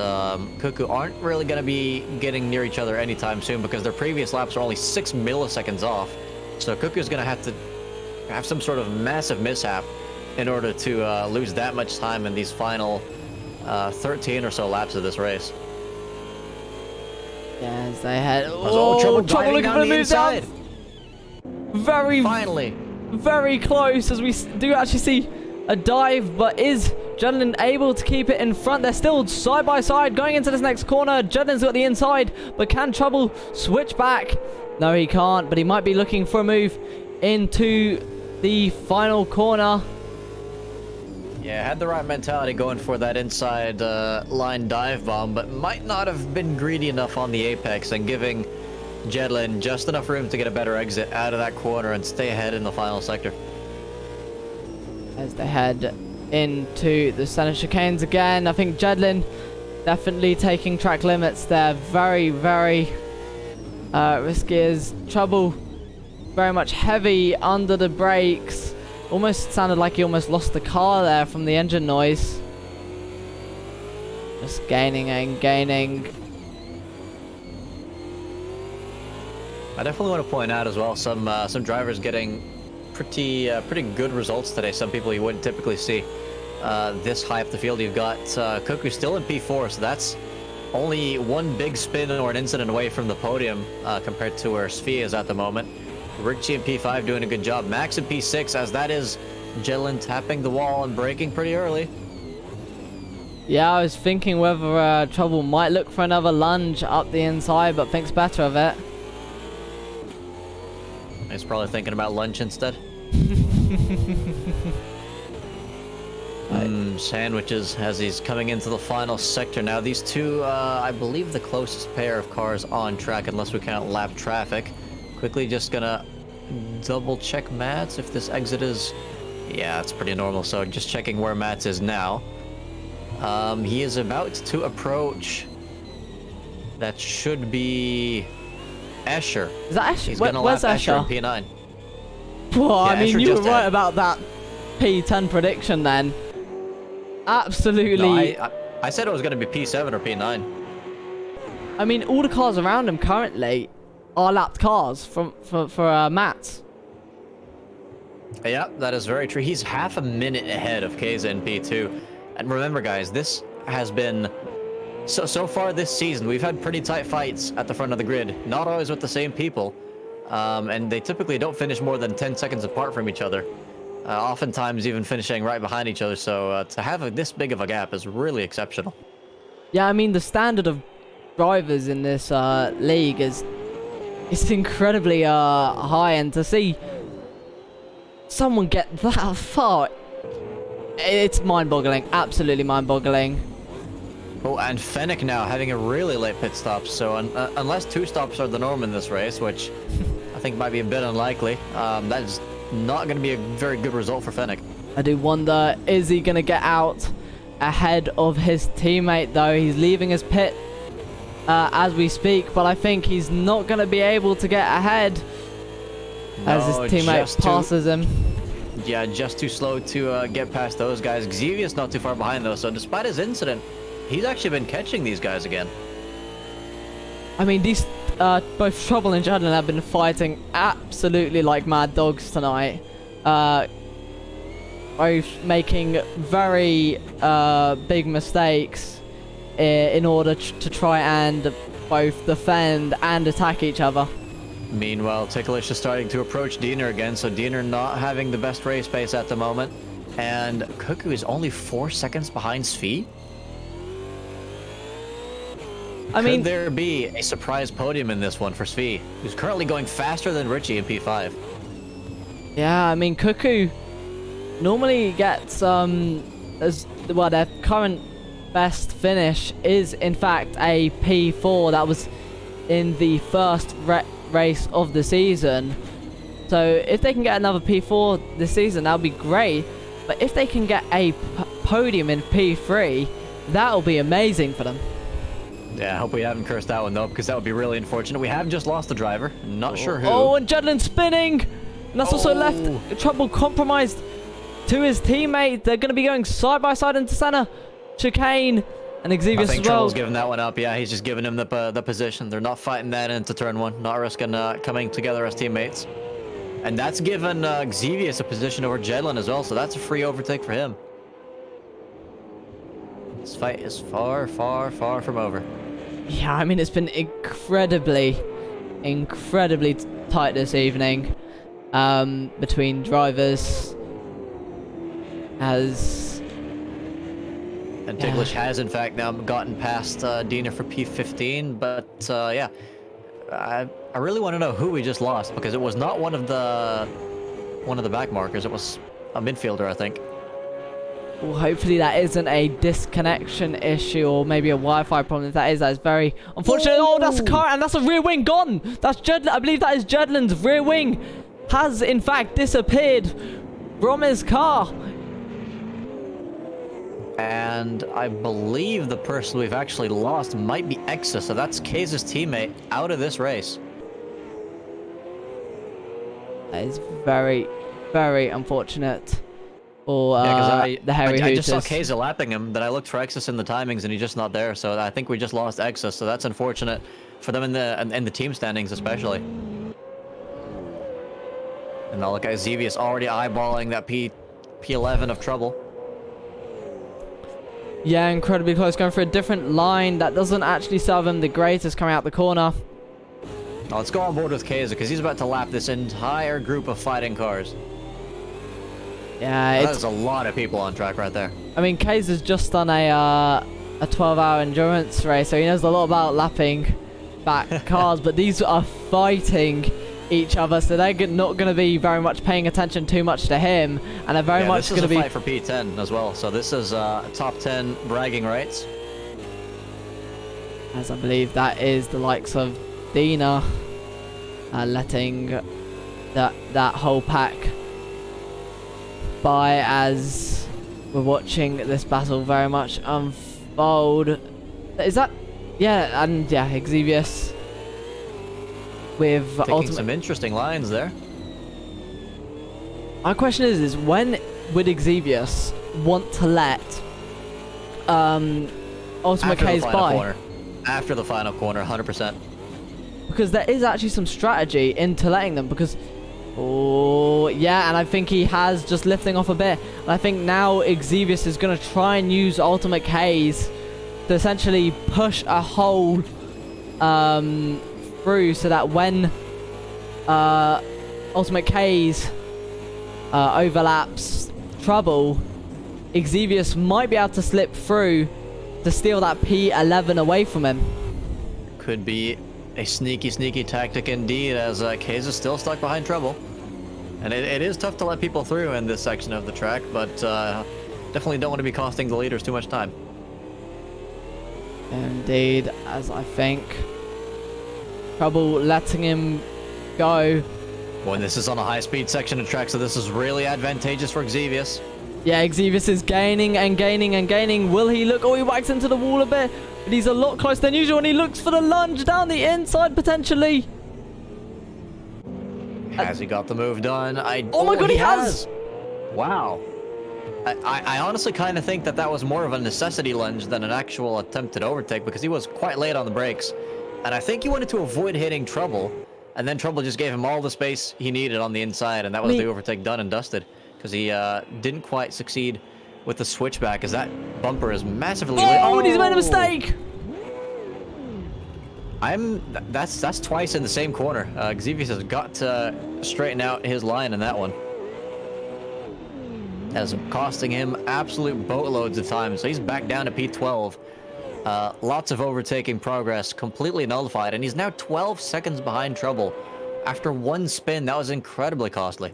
Cuckoo aren't really going to be getting near each other anytime soon because their previous laps are only 6 milliseconds off. So Cuckoo's going to have some sort of massive mishap in order to lose that much time in these final 13 or so laps of this race. Yeah, as they head. Trouble looking for the move down. Finally. Very close as we do actually see a dive, but is Jedlin able to keep it in front? They're still side by side going into this next corner. Jedlin's got the inside, but can Trouble switch back? No, he can't, but he might be looking for a move into the final corner. Yeah, had the right mentality going for that inside line dive bomb, but might not have been greedy enough on the apex and giving Jedlin just enough room to get a better exit out of that corner and stay ahead in the final sector. As they head into the center chicanes again, I think Jedlin definitely taking track limits there. Very, very risky as Trouble very much heavy under the brakes. Almost sounded like he almost lost the car there from the engine noise. Just gaining and gaining. I definitely want to point out as well some drivers getting pretty good results today. Some people you wouldn't typically see this high up the field. You've got Cuckoo still in P4, so that's only one big spin or an incident away from the podium compared to where Sfia is at the moment. Richie in P5 doing a good job. Max in P6, as that is Jedlin tapping the wall and braking pretty early. Yeah, I was thinking whether Trouble might look for another lunge up the inside, but thinks better of it. He's probably thinking about lunch instead. Sandwiches as he's coming into the final sector now. These two, I believe the closest pair of cars on track, unless we count lap traffic. Quickly just gonna double check Matt's if this exit is... Yeah, it's pretty normal, so just checking where Matt's is now. He is about to approach... That should be... Escher. Is that Escher? He's gonna Where's lap Escher? in P9. Well, Yeah, I mean, Escher you were just right had- about that P10 prediction then. Absolutely. No, I said it was gonna be P7 or P9. I mean, all the cars around him currently are lapped cars for Matt. Yeah, that is very true. He's half a minute ahead of Keza in P2. And remember, guys, this has been... So far this season, we've had pretty tight fights at the front of the grid. Not always with the same people. And they typically don't finish more than 10 seconds apart from each other. Oftentimes even finishing right behind each other. So to have this big of a gap is really exceptional. Yeah, I mean, the standard of drivers in this league is... It's incredibly high, and to see someone get that far, it's mind-boggling. Absolutely mind-boggling. Oh, and Fennec now having a really late pit stop. So unless 2 stops are the norm in this race, which I think might be a bit unlikely, that is not going to be a very good result for Fennec. I do wonder, is he going to get out ahead of his teammate, though? He's leaving his pit as we speak, but I think he's not going to be able to get ahead as his teammate passes him. Yeah, just too slow to get past those guys. Xavia's not too far behind, though, so despite his incident, he's actually been catching these guys again. I mean, these both Trouble and Jedlin have been fighting absolutely like mad dogs tonight. Both making very big mistakes in order to try and both defend and attack each other. Meanwhile, Ticklish is starting to approach Diener again, so Diener not having the best race pace at the moment. And Cuckoo is only 4 seconds behind Svi. Could there be a surprise podium in this one for Svi, who's currently going faster than Richie in P5? Yeah, I mean, Cuckoo normally gets, their current best finish is, in fact, a P4 that was in the first race of the season. So if they can get another P4 this season, that'll be great. But if they can get a podium in P3, that'll be amazing for them. Yeah, I hope we haven't cursed that one, though, because that would be really unfortunate. We have just lost the driver. Not sure who. Oh, and Jedlin spinning! And that's also left Trouble compromised to his teammate. They're going to be going side by side into center. Chicane and Exevious as well. I think Trouble's giving that one up. Yeah, he's just giving him the position. They're not fighting that into turn one. Not risking coming together as teammates. And that's given Exevious a position over Jedlin as well, so that's a free overtake for him. This fight is far, far, far from over. Yeah, I mean, it's been incredibly tight this evening between drivers. And Ticklish has, in fact, now gotten past Diener for P15, but yeah, I really want to know who we just lost, because it was not one of the back markers. It was a midfielder, I think. Well, hopefully that isn't a disconnection issue or maybe a Wi-Fi problem. If that is, that is very unfortunate. Oh, that's a car, and that's a rear wing gone. That's Jedlin. I believe that is Jedlin's rear wing has, in fact, disappeared from his car. And I believe the person we've actually lost might be Exa, so that's Kaze's teammate out of this race. That is very, very unfortunate for the Hairy Hooters. I just saw Kaze lapping him, then I looked for Exus in the timings, and he's just not there. So I think we just lost Exus, so that's unfortunate for them in the team standings especially. And now look at Exevious already eyeballing that P11 of Trouble. Yeah, incredibly close, going for a different line that doesn't actually serve him the greatest coming out the corner. Now let's go on board with Kaze, because he's about to lap this entire group of fighting cars. Yeah, there's a lot of people on track right there. I mean, Kaze has just done a 12-hour endurance race, so he knows a lot about lapping back cars, but these are fighting each other, so they're not going to be very much paying attention too much to him, and they're very much going to be... This is a fight for P10 as well, so this is top 10 bragging rights. As I believe that is the likes of Dina letting that whole pack by as we're watching this battle very much unfold. Is that... Yeah, and yeah, Exevious with taking some interesting lines there. My question is when would Exevious want to let Ultimate K's by? After the final corner, 100%. Because there is actually some strategy into letting them, because... Oh, yeah, and I think he has just lifting off a bit. And I think now Exevious is going to try and use Ultimate K's to essentially push a hole through, so that when Ultimate K's overlaps Trouble, Exevious might be able to slip through to steal that P11 away from him. Could be a sneaky tactic indeed, as Kaze is still stuck behind Trouble. And it is tough to let people through in this section of the track, but definitely don't want to be costing the leaders too much time. Indeed, as I think Trouble letting him go. Well, this is on a high-speed section of track, so this is really advantageous for Exevious. Yeah, Exevious is gaining and gaining and gaining. Will he look? Oh, he whacks into the wall a bit, but he's a lot closer than usual, and he looks for the lunge down the inside, potentially. Has he got the move done? Oh my god, he has! Wow. I honestly kind of think that was more of a necessity lunge than an actual attempted overtake, because he was quite late on the brakes. And I think he wanted to avoid hitting Trouble, and then Trouble just gave him all the space he needed on the inside, and that was the overtake done and dusted, because he didn't quite succeed with the switchback, as that bumper is massively... Oh, and he's made a mistake! That's twice in the same corner. Xevious has got to straighten out his line in that one. That's costing him absolute boatloads of time, so he's back down to P12. Lots of overtaking progress, completely nullified, and he's now 12 seconds behind Trouble. After one spin, that was incredibly costly.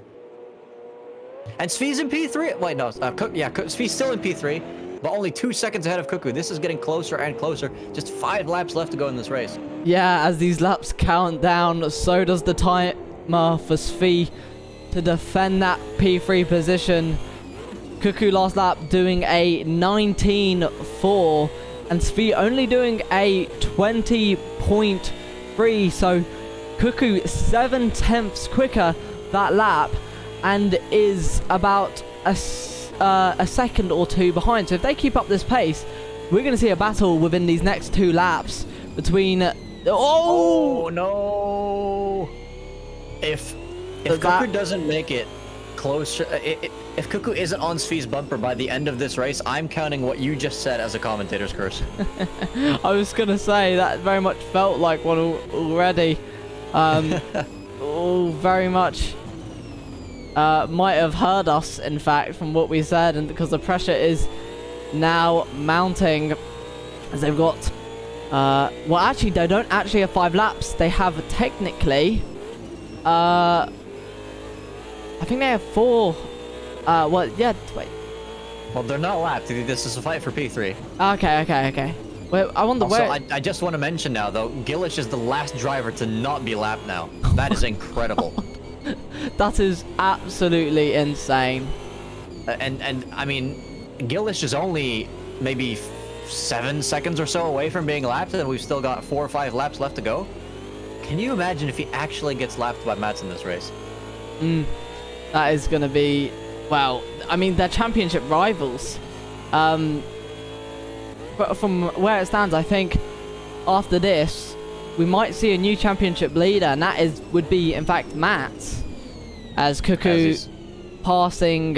And Svi's in P3. Wait, no, Svi's still in P3, but only 2 seconds ahead of Cuckoo. This is getting closer and closer. Just 5 laps left to go in this race. Yeah, as these laps count down, so does the timer for Svi to defend that P3 position. Cuckoo last lap doing a 19.4, and Svi only doing a 20.3, so Cuckoo 7/10ths quicker that lap, and is about a second or two behind. So if they keep up this pace, we're going to see a battle within these next 2 laps between... Oh no! If Cuckoo doesn't make it closer, if Cuckoo isn't on Svi's bumper by the end of this race, I'm counting what you just said as a commentator's curse. I was going to say, that very much felt like one already. Very much might have heard us, in fact, from what we said, and because the pressure is now mounting, as they've got... well, actually, they don't actually have 5 laps. They have technically... I think they have 4... well, yeah, wait. Well, they're not lapped. This is a fight for P3. Okay. Well, I wonder also, where... I just want to mention now, though, Gillish is the last driver to not be lapped now. That is incredible. That is absolutely insane. And I mean, Gillish is only maybe 7 seconds or so away from being lapped, and we've still got 4 or 5 laps left to go. Can you imagine if he actually gets lapped by Mats in this race? That is going to be... Well, I mean, they're championship rivals. But from where it stands, I think after this, we might see a new championship leader, and that would be, in fact, Mats. As Cuckoo passing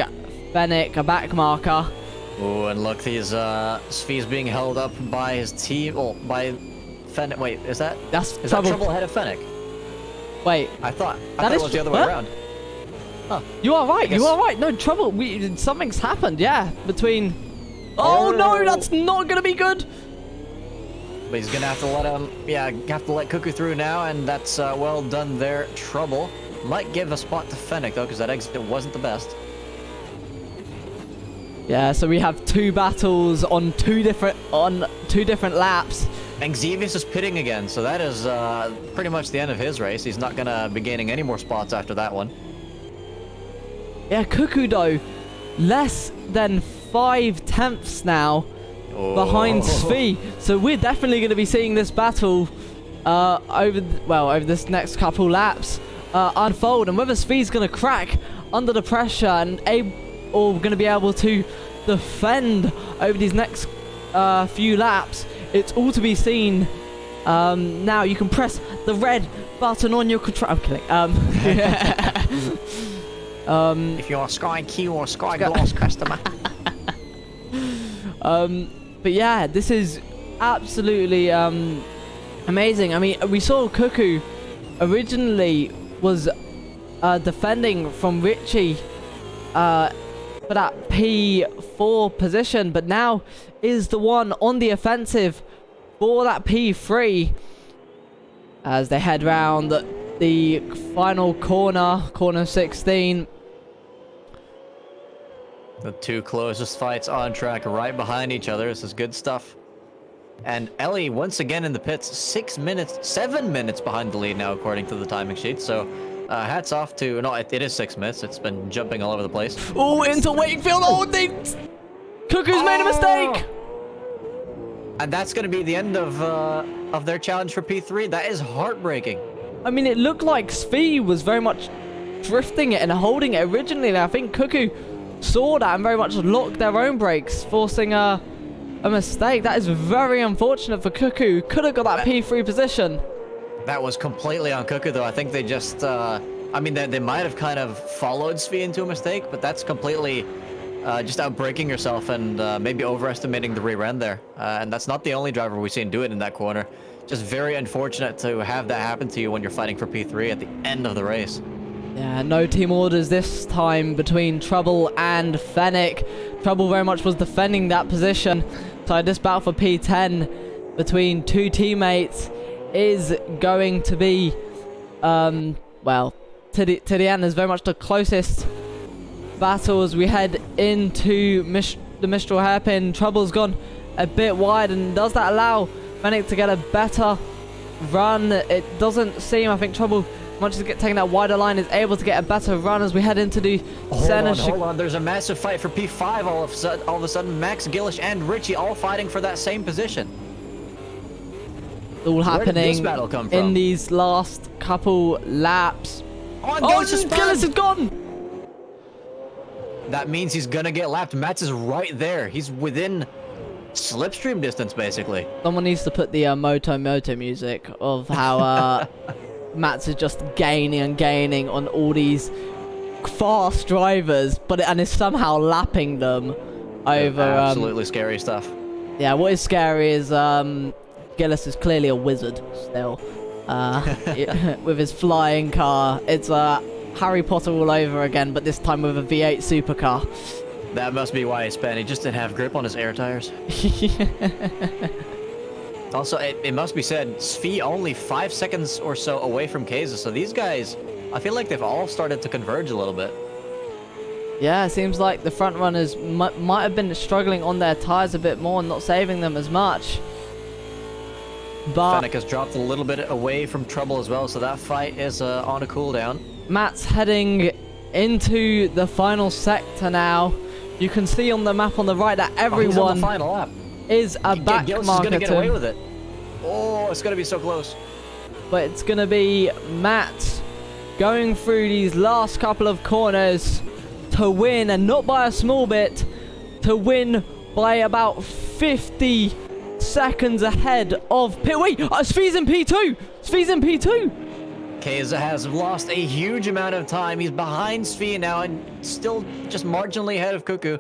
Fennec, a back marker. Oh, and look, Svi's being held up by his team, by Fennec. Wait, is that Trouble ahead of Fennec? Wait, I thought it was the other way around. Huh. You are right. You are right. No, Trouble. Something's happened. Yeah, between. Oh no, that's not gonna be good. But he's gonna have to let him. Yeah, have to let Cuckoo through now, and that's well done there. Trouble might give a spot to Fennec though, because that exit wasn't the best. Yeah, so we have 2 battles on two different laps. And Xevious is pitting again, so that is pretty much the end of his race. He's not gonna be gaining any more spots after that one. Yeah, Cuckoo though, less than 5/10ths now behind Svi. So we're definitely going to be seeing this battle over this next couple laps unfold, and whether Svi's going to crack under the pressure and going to be able to defend over these next few laps, it's all to be seen. Now you can press the red button on your control. I'm kidding. If you're a Sky Q or Sky Glass customer. But yeah, this is absolutely amazing. I mean, we saw Cuckoo originally was defending from Richie for that P4 position, but now is the one on the offensive for that P3 as they head round the final corner 16. The 2 closest fights on track right behind each other. This is good stuff. And Ellie once again in the pits, 7 minutes behind the lead now according to the timing sheet. So hats off to, no, it is 6 minutes. It's been jumping all over the place. Oh, into Wakefield. Oh, Cuckoo's made a mistake. And that's going to be the end of their challenge for P3. That is heartbreaking. I mean, it looked like Svi was very much drifting it and holding it originally. And I think Cuckoo saw that and very much locked their own brakes, forcing a mistake. That is very unfortunate for Cuckoo. Could have got that P3 position. That was completely on Cuckoo, though. I think they just, I mean, they might have kind of followed Svi into a mistake, but that's completely just outbraking yourself and maybe overestimating the rear end there. And that's not the only driver we've seen do it in that corner. Just very unfortunate to have that happen to you when you're fighting for P3 at the end of the race. Yeah, no team orders this time between Trouble and Fennec. Trouble very much was defending that position. So this battle for P10 between two teammates is going to be, well, to the end is very much the closest battle as we head into the Mistral hairpin. Trouble's gone a bit wide, and does that allow Fennec to get a better run? It doesn't seem. I think Trouble, much as taking that wider line, is able to get a better run as we head into the center. Hold on. There's a massive fight for P5 all of a sudden. Max, Gillish, and Richie all fighting for that same position. All happening Where did this battle come from? in these last couple laps. Oh, Gillis is gone! That means he's gonna get lapped. Mats is right there. He's within slipstream distance, basically. Someone needs to put the Moto music of how Mats is just gaining and gaining on all these fast drivers, and is somehow lapping them over. Absolutely scary stuff. Yeah, what is scary is Gillis is clearly a wizard still. With his flying car. It's Harry Potter all over again, but this time with a V8 supercar. That must be why he's spent. He just didn't have grip on his air tires. Also, it must be said, Svi only 5 seconds or so away from Keza, so these guys, I feel like they've all started to converge a little bit. Yeah, it seems like the front runners might have been struggling on their tires a bit more and not saving them as much. But Fennec has dropped a little bit away from Trouble as well, so that fight is on a cooldown. Matt's heading into the final sector now. You can see on the map on the right that everyone on the final lap. is a back Gillis marker is gonna get to away him. with it. Oh, it's gonna be so close. But it's going to be Matt going through these last couple of corners to win, and not by a small bit, to win by about 50 seconds ahead of Wait, Svi's in P2! Svi's in P2! Keza has lost a huge amount of time. He's behind Svi now and still just marginally ahead of Cuckoo.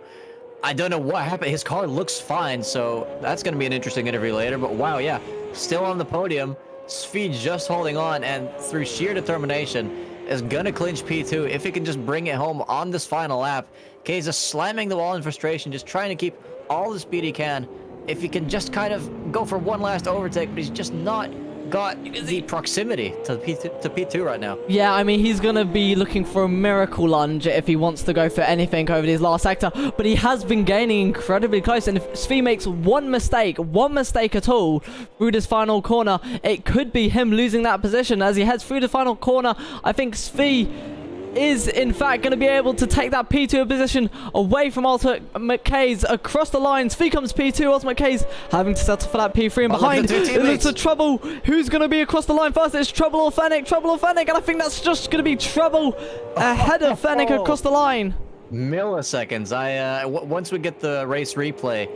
I don't know what happened. His car looks fine, so that's going to be an interesting interview later. But wow, yeah, still on the podium. Svi just holding on, and through sheer determination is going to clinch P2 if he can just bring it home on this final lap. Keza slamming the wall in frustration, just trying to keep all the speed he can. If he can just kind of go for one last overtake, but he's just not got the proximity to P2 right now. Yeah, I mean, he's going to be looking for a miracle lunge if he wants to go for anything over this last sector. But he has been gaining incredibly close. And if Svi makes one mistake at all through this final corner, it could be him losing that position as he heads through the final corner. I think Svi is in fact going to be able to take that P2 position away from Ultimate McKay's across the line. Svi comes P2, Ultimate McKay's having to settle for that P3, and behind it looks to Trouble. Who's going to be across the line first? It's Trouble or Fennec, and I think that's just going to be Trouble ahead of Fennec across the line. Milliseconds. Once we get the race replay,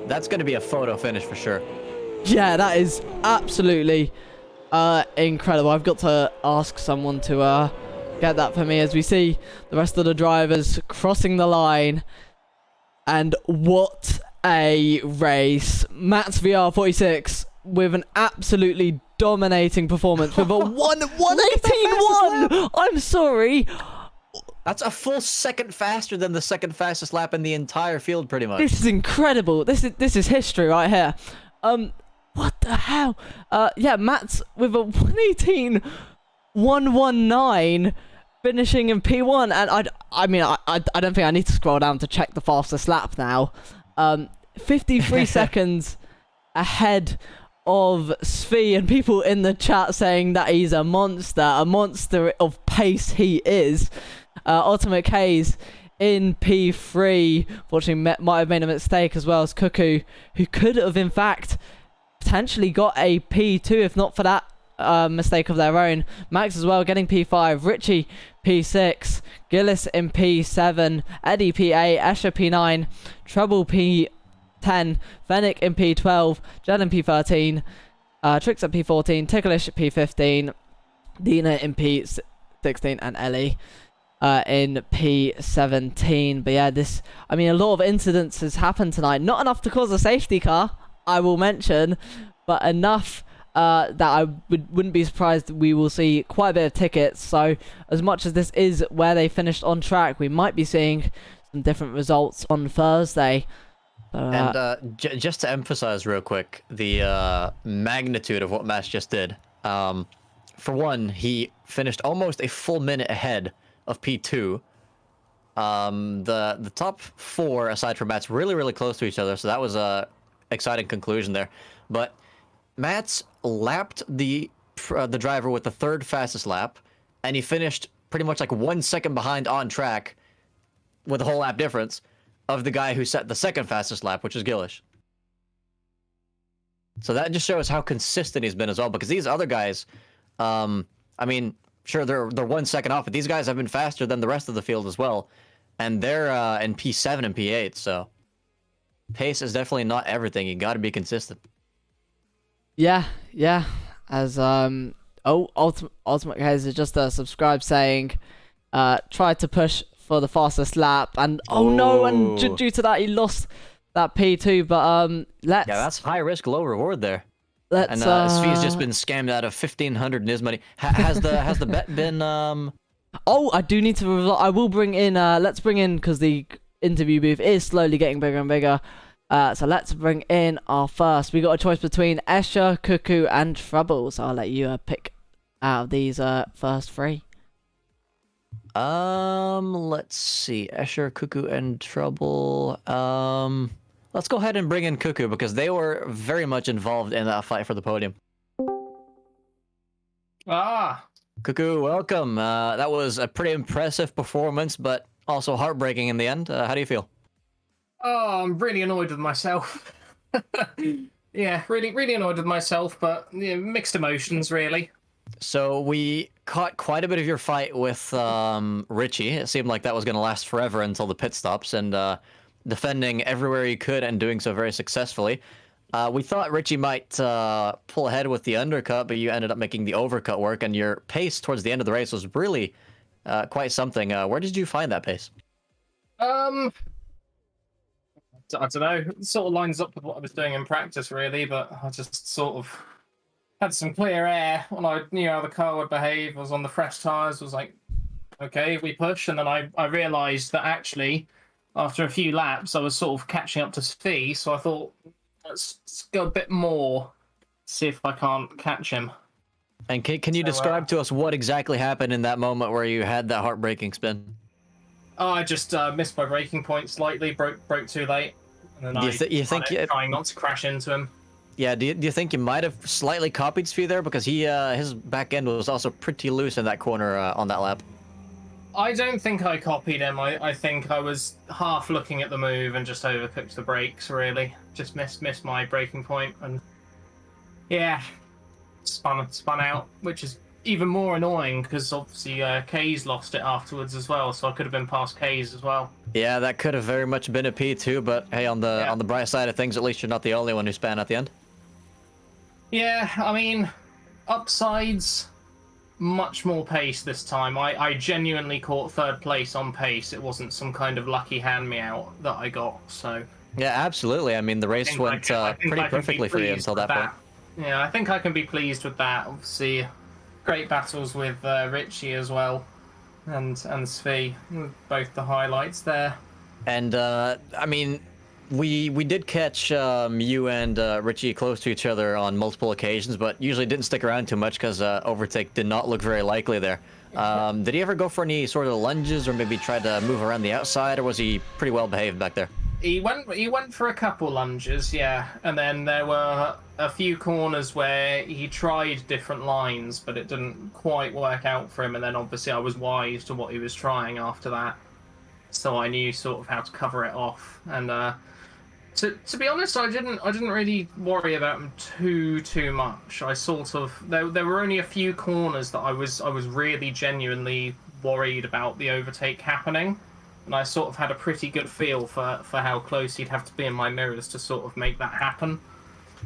that's going to be a photo finish for sure. Yeah, that is absolutely incredible. I've got to ask someone to get that for me as we see the rest of the drivers crossing the line. And what a race. Matt's VR46 with an absolutely dominating performance with a 1:18.1. I'm sorry. That's a full second faster than the second fastest lap in the entire field, pretty much. This is incredible. This is history right here. What the hell? Yeah, Matt's with a 1:18.119 finishing in P1, and I mean I don't think I need to scroll down to check the fastest lap now. 53 seconds ahead of Svi, and people in the chat saying that he's a monster of pace he is. Ultimate K's in P3, fortunately might have made a mistake as well as Cuckoo, who could have in fact potentially got a P2 if not for that mistake of their own. Max as well getting P5, Richie P6, Gillis in P7, Eddie P8, Escher P9, Trouble P10, Fennec in P12, Jed in P13, Trix at P14, Ticklish at P15, Dina in P16, and Ellie in P17. But yeah, I mean, a lot of incidents has happened tonight. Not enough to cause a safety car, I will mention, but enough that I wouldn't be surprised we will see quite a bit of tickets. So as much as this is where they finished on track, we might be seeing some different results on Thursday. And just to emphasize real quick, the magnitude of what Mash just did. For one, he finished almost a full minute ahead of P2. The top four, aside from Matt's, really, really close to each other, so that was a exciting conclusion there. But Matt's lapped the driver with the third fastest lap, and he finished pretty much like 1 second behind on track with a whole lap difference of the guy who set the second fastest lap, which is Gillish. So that just shows how consistent he's been as well, because these other guys, I mean, sure, they're 1 second off, but these guys have been faster than the rest of the field as well, and they're in P7 and P8, so pace is definitely not everything. You got to be consistent. Yeah, as Ultimate Case is just subscribed saying, tried to push for the fastest lap, and no, and due to that he lost that P2. But yeah, that's high risk, low reward there. And Svi's just been scammed out of 1,500 in his money. Has the bet been Oh, I do need to. I will bring in. Let's bring in, because the interview booth is slowly getting bigger and bigger. So let's bring in our first. We got a choice between Escher, Cuckoo, and Trouble. So I'll let you pick out of these first three. Let's see. Escher, Cuckoo, and Trouble. Let's go ahead and bring in Cuckoo, because they were very much involved in that fight for the podium. Cuckoo, welcome. That was a pretty impressive performance, but also heartbreaking in the end. How do you feel? Oh, I'm really annoyed with myself. Yeah, really annoyed with myself, but yeah, mixed emotions, really. So we caught quite a bit of your fight with Richie. It seemed like that was going to last forever until the pit stops, and defending everywhere you could and doing so very successfully. We thought Richie might pull ahead with the undercut, but you ended up making the overcut work, and your pace towards the end of the race was really quite something. Where did you find that pace? I don't know. It sort of lines up with what I was doing in practice, really, but I just sort of had some clear air when I knew how the car would behave. I was on the fresh tyres, was like, okay, we push, and then I realised that actually, after a few laps, I was sort of catching up to Svi, so I thought, let's go a bit more, see if I can't catch him. And can you describe to us what exactly happened in that moment where you had that heartbreaking spin? Oh, I just missed my braking point slightly, broke too late, and then you think trying not to crash into him. Yeah, do you think you might have slightly copied Svi there, because his back end was also pretty loose in that corner on that lap? I don't think I copied him. I think I was half looking at the move and just overcooked the brakes, really. Just missed my braking point, and yeah, spun out, which is even more annoying because obviously K's lost it afterwards as well, so I could have been past K's as well. Yeah, that could have very much been a P2, but hey, on the bright side of things, at least you're not the only one who span at the end. Yeah, I mean, upsides, much more pace this time. I genuinely caught third place on pace. It wasn't some kind of lucky hand-me-out that I got, so... Yeah, absolutely. I mean, the race went pretty perfectly for you until that point. Yeah, I think I can be pleased with that. Obviously, great battles with Richie as well, and Svi, both the highlights there. And, I mean... We did catch you and Richie close to each other on multiple occasions, but usually didn't stick around too much because overtake did not look very likely there. Did he ever go for any sort of lunges or maybe try to move around the outside, or was he pretty well behaved back there? He went for a couple lunges, yeah, and then there were a few corners where he tried different lines, but it didn't quite work out for him, and then obviously I was wise to what he was trying after that, so I knew sort of how to cover it off, and To be honest, I didn't really worry about him too much. I sort of there were only a few corners that I was really genuinely worried about the overtake happening, and I sort of had a pretty good feel for how close he'd have to be in my mirrors to sort of make that happen.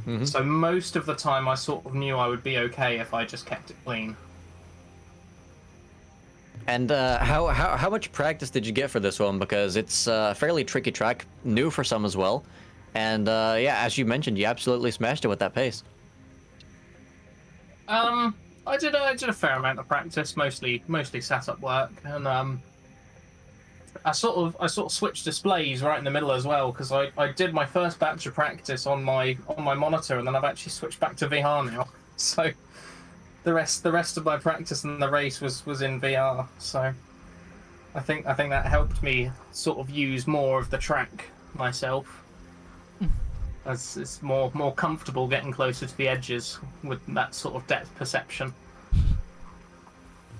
Mm-hmm. So most of the time, I sort of knew I would be okay if I just kept it clean. And how much practice did you get for this one? Because it's a fairly tricky track, new for some as well. And yeah, as you mentioned, you absolutely smashed it with that pace. I did a fair amount of practice, mostly setup work, and I sort of switched displays right in the middle as well, because I did my first batch of practice on my monitor, and then I've actually switched back to VR now. So the rest of my practice in the race was in VR. So I think that helped me sort of use more of the track myself. As it's more comfortable getting closer to the edges with that sort of depth perception.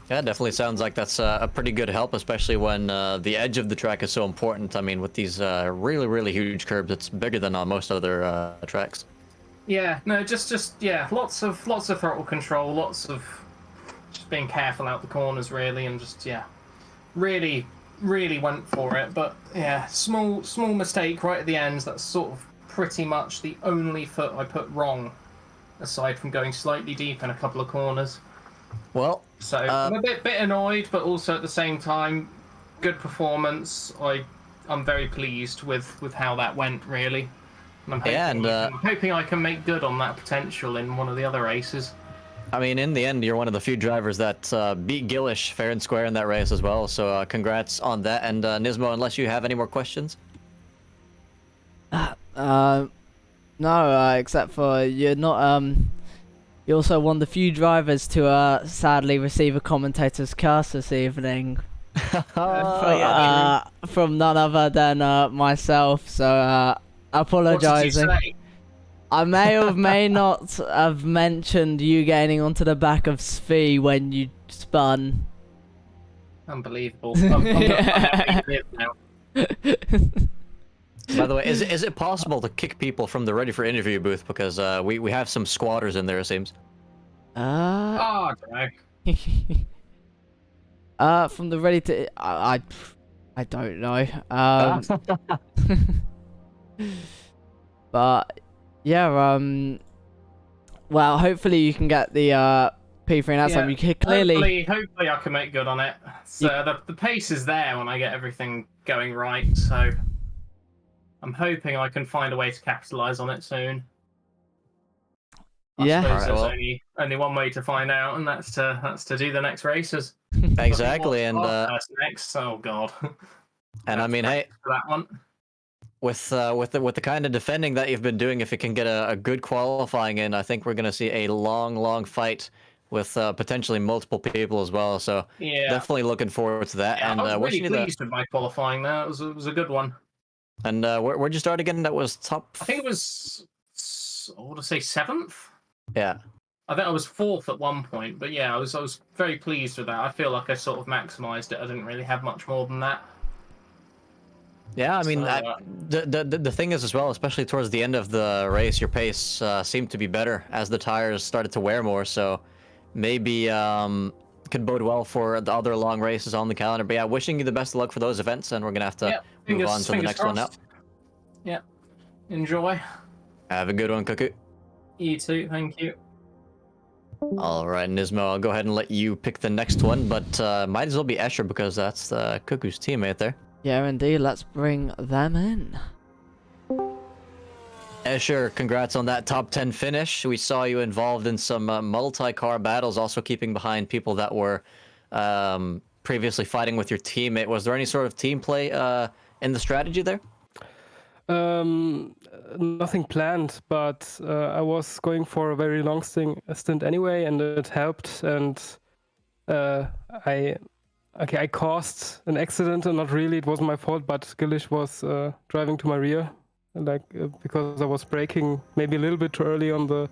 Yeah, it definitely sounds like that's a pretty good help, especially when the edge of the track is so important. I mean, with these really huge curbs, it's bigger than on most other tracks. Yeah, no, just yeah, lots of throttle control, lots of just being careful out the corners, really, and just really went for it. But yeah, small mistake right at the end. That's sort of pretty much the only foot I put wrong, aside from going slightly deep in a couple of corners. Well, so I'm a bit annoyed, but also at the same time, good performance. I'm very pleased with how that went, really. And I'm hoping I can make good on that potential in one of the other races. I mean, in the end, you're one of the few drivers that beat Gillish fair and square in that race as well. So congrats on that. And Nismo, unless you have any more questions. No, except for you're not. You're also one of the few drivers to sadly receive a commentator's curse this evening. From none other than myself. So apologizing. What did you say? I may or may not have mentioned you gaining onto the back of Svi when you spun. Unbelievable. I'm now. By the way, is it possible to kick people from the ready for interview booth, because we have some squatters in there, it seems. I don't know. From the ready to I don't know. But yeah, well, hopefully you can get the P3 and that time. You can clearly hopefully I can make good on it. So the pace is there when I get everything going right, so I'm hoping I can find a way to capitalize on it soon. I suppose there's only one way to find out, and that's to do the next races. Exactly, and next. Oh god. And I mean, hey, for that one. With the kind of defending that you've been doing, if you can get a good qualifying in, I think we're gonna see a long fight with potentially multiple people as well. So definitely looking forward to that. Yeah, and I was really pleased with my qualifying there. It was a good one. And where'd you start again? That was top. I think it was, I want to say 7th. Yeah. I think I was 4th at one point, but yeah, I was very pleased with that. I feel like I sort of maximised it. I didn't really have much more than that. Yeah, I mean, the thing is as well, especially towards the end of the race, your pace seemed to be better as the tires started to wear more. So maybe could bode well for the other long races on the calendar. But yeah, wishing you the best of luck for those events, and we're gonna have to move on to the next one now. Yeah, enjoy. Have a good one, Cuckoo. You too, thank you. All right, Nismo, I'll go ahead and let you pick the next one, but might as well be Escher, because that's Cuckoo's teammate there. Yeah, indeed. Let's bring them in. Escher, congrats on that top 10 finish. We saw you involved in some multi-car battles, also keeping behind people that were previously fighting with your teammate. Was there any sort of team play in the strategy there? Nothing planned, but I was going for a very long stint anyway, and it helped. And I caused an accident, and not really, it wasn't my fault, but Gillish was driving to my rear, because I was braking maybe a little bit too early on the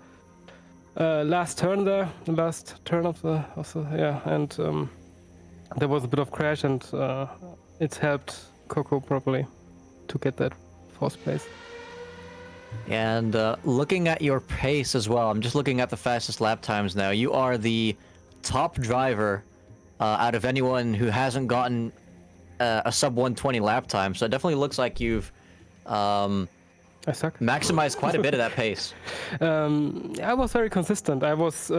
last turn there, the last turn of the and there was a bit of crash, and it helped Coco probably to get that 4th place. And looking at your pace as well, I'm just looking at the fastest lap times now. You are the top driver out of anyone who hasn't gotten a sub 120 lap time. So it definitely looks like you've I suck. maximized quite a bit of that pace. I was very consistent. I was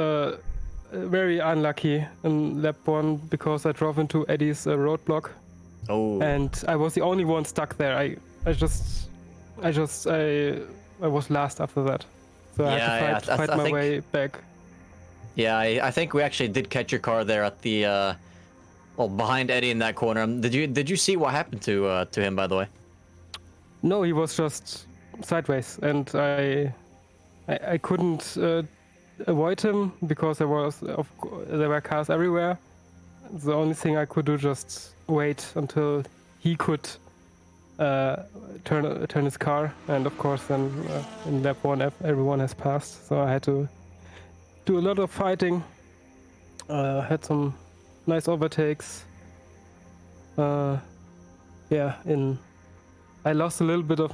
very unlucky in lap 1 because I drove into Eddie's roadblock, Oh. and I was the only one stuck there. I was last after that, so I had to fight my way back. Yeah, I think we actually did catch your car there at the behind Eddie in that corner. Did you see what happened to him, by the way? No, he was just sideways, and I couldn't avoid him because there were cars everywhere. The only thing I could do just wait until he could turn his car, and of course then in lap 1 everyone has passed, so I had to do a lot of fighting. Had some nice overtakes. I lost a little bit of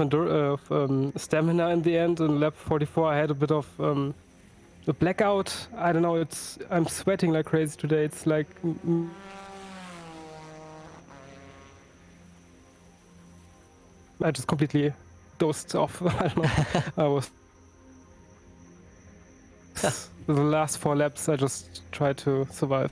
stamina in the end. In lap 44 I had a bit of a blackout. I don't know, I'm sweating like crazy today. It's like I just completely dozed off. I don't know. I was the last 4 laps I just tried to survive.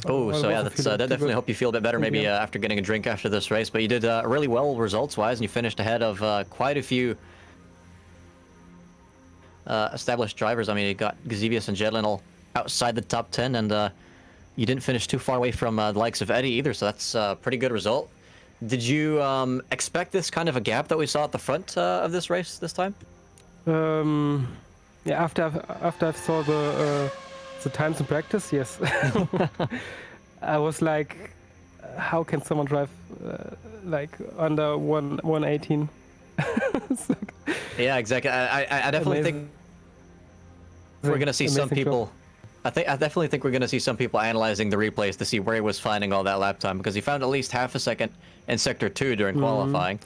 Oh, so yeah, that definitely hope you feel a bit better maybe after getting a drink after this race. But you did really well results-wise, and you finished ahead of quite a few established drivers. I mean, you got Gazevius and Jedlin all outside the top 10, and you didn't finish too far away from the likes of Eddie either, so that's a pretty good result. Did you expect this kind of a gap that we saw at the front of this race this time? Yeah, after I saw the times in practice, yes. I was like, how can someone drive like under 118? Yeah, exactly. I definitely think we're gonna see some people. I definitely think we're gonna see some people analyzing the replays to see where he was finding all that lap time, because he found at least half a second in sector 2 during qualifying.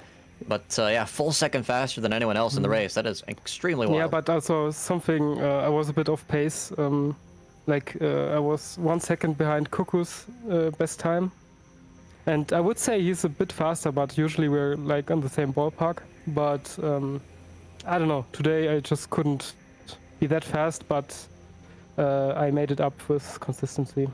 But yeah, full second faster than anyone else in the race. That is extremely wild. Yeah, but also something, I was a bit off pace. I was 1 second behind Kuku's best time. And I would say he's a bit faster, but usually we're like on the same ballpark. But I don't know, today I just couldn't be that fast, but I made it up with consistency.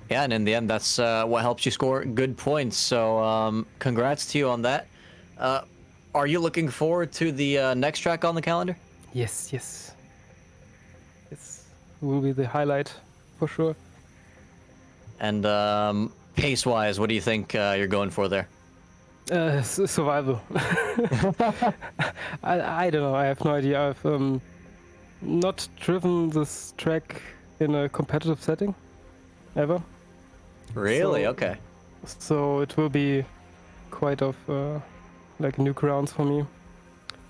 Yeah, and in the end, that's what helps you score good points. So congrats to you on that. Are you looking forward to the next track on the calendar? Yes. It will be the highlight for sure. And pace-wise, what do you think you're going for there? Survival. I don't know. I have no idea. I've not driven this track in a competitive setting ever. Really? Okay. So it will be quite of like new grounds for me.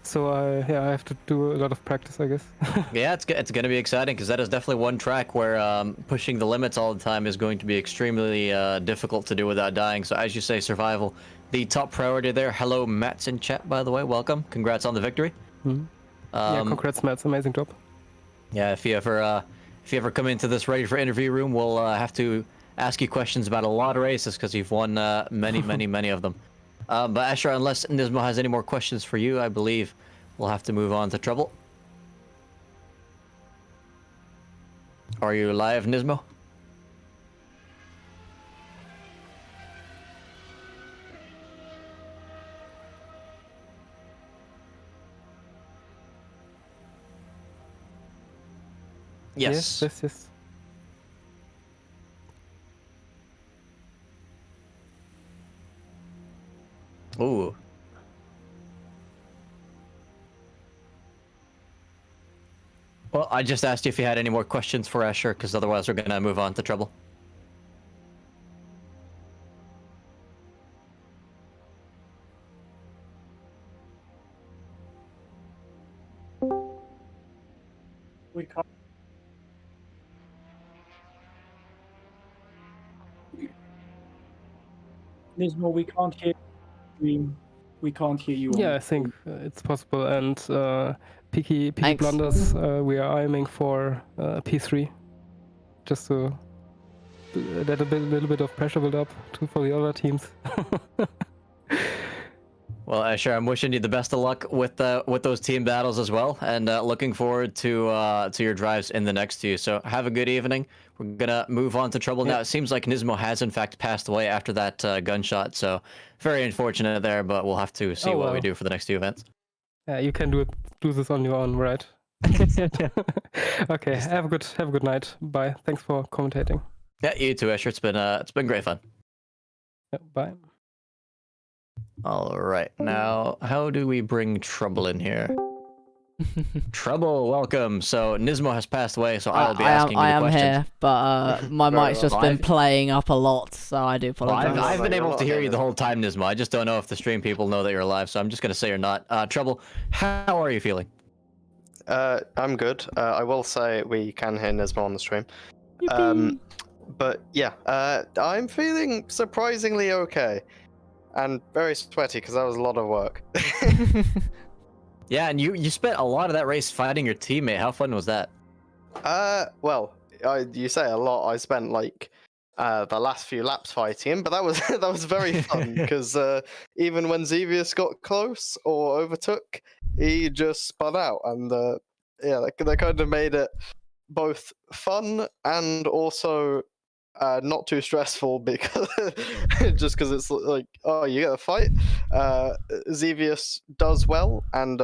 So I have to do a lot of practice, I guess. Yeah, it's going to be exciting, because that is definitely one track where pushing the limits all the time is going to be extremely difficult to do without dying. So as you say, survival, the top priority there. Hello, Matt's in chat, by the way. Welcome. Congrats on the victory. Yeah, congrats, Matt. Amazing job. Yeah, if you ever come into this ready for interview room, we'll have to ask you questions about a lot of races, because you've won many of them. But Asher, unless Nismo has any more questions for you, I believe we'll have to move on to Trouble. Are you live, Nismo? Yes. Yes. Ooh. Well, I just asked you if you had any more questions for Asher, because otherwise we're going to move on to Trouble. We can't. Nismo, we can't hear you. We can't hear you. Yeah, I think it's possible. And Peaky Blunders, we are aiming for P3, just to let a little bit of pressure build up for the other teams. Well, Asher, I'm wishing you the best of luck with those team battles as well, and looking forward to your drives in the next two. So have a good evening. We're gonna move on to trouble now. It seems like Nismo has in fact passed away after that gunshot. So very unfortunate there, but we'll have to see what we do for the next two events. Yeah, you can do this on your own, right? Okay, have a good night. Bye. Thanks for commentating. Yeah, you too, Asher. It's been great fun. Yeah, bye. All right, now how do we bring Trouble in here? Trouble, welcome. So Nismo has passed away, so I'll be asking you the questions. I am here, but my mic's just been playing up a lot, so I do apologize. I've been able to hear you the whole time, Nismo. I just don't know if the stream people know that you're alive, so I'm just gonna say you're not. Trouble, how are you feeling? I'm good. I will say we can hear Nismo on the stream. But yeah, I'm feeling surprisingly okay. And very sweaty because that was a lot of work. Yeah, and you spent a lot of that race fighting your teammate. How fun was that? Well, you say a lot. I spent like the last few laps fighting him, but that was very fun because even when Xevious got close or overtook, he just spun out, and yeah, that kind of made it both fun and also not too stressful because just because it's like, oh, you get a fight. Xevious does well and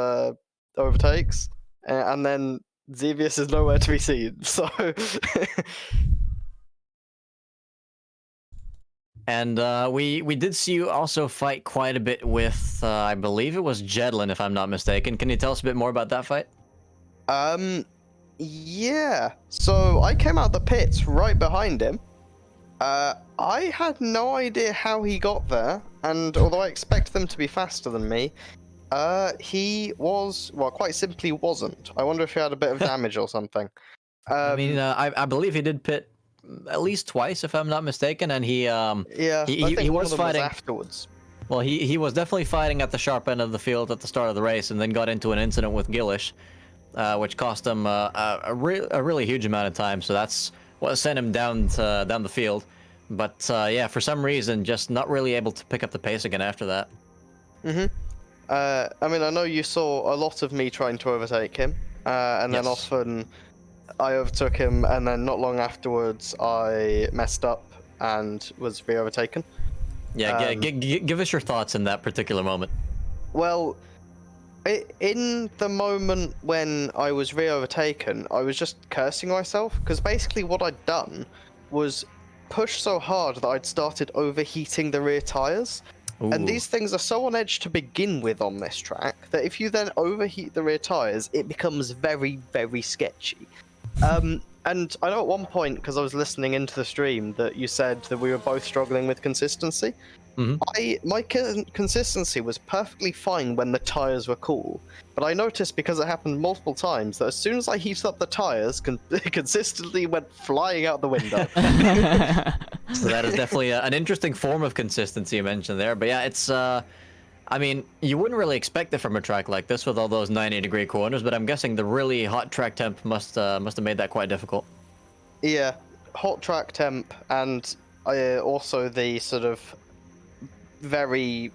overtakes, and then Xevious is nowhere to be seen. So. And we did see you also fight quite a bit with, I believe it was Jedlin, if I'm not mistaken. Can you tell us a bit more about that fight? Yeah. So I came out the pits right behind him. I had no idea how he got there, and although I expect them to be faster than me, he was, well, quite simply wasn't. I wonder if he had a bit of damage or something. I mean, I believe he did pit at least twice, if I'm not mistaken, and he was fighting afterwards. Well, he was definitely fighting at the sharp end of the field at the start of the race, and then got into an incident with Gillish, which cost him a really huge amount of time. So that's what sent him down the field. But yeah, for some reason, just not really able to pick up the pace again after that. I mean, I know you saw a lot of me trying to overtake him, and then often I overtook him, and then not long afterwards I messed up and was re-overtaken. Yeah, give us your thoughts in that particular moment. Well, in the moment when I was re-overtaken, I was just cursing myself, because basically what I'd done was push so hard that I'd started overheating the rear tyres. And these things are so on edge to begin with on this track that if you then overheat the rear tyres, it becomes very, very sketchy. And I know at one point, because I was listening into the stream, that you said that we were both struggling with consistency. My consistency was perfectly fine when the tyres were cool, but I noticed, because it happened multiple times, that as soon as I heated up the tyres, consistently went flying out the window. So that is definitely an interesting form of consistency you mentioned there. But yeah, it's I mean, you wouldn't really expect it from a track like this with all those 90-degree corners, but I'm guessing the really hot track temp must have made that quite difficult. Yeah, hot track temp, and also the sort of very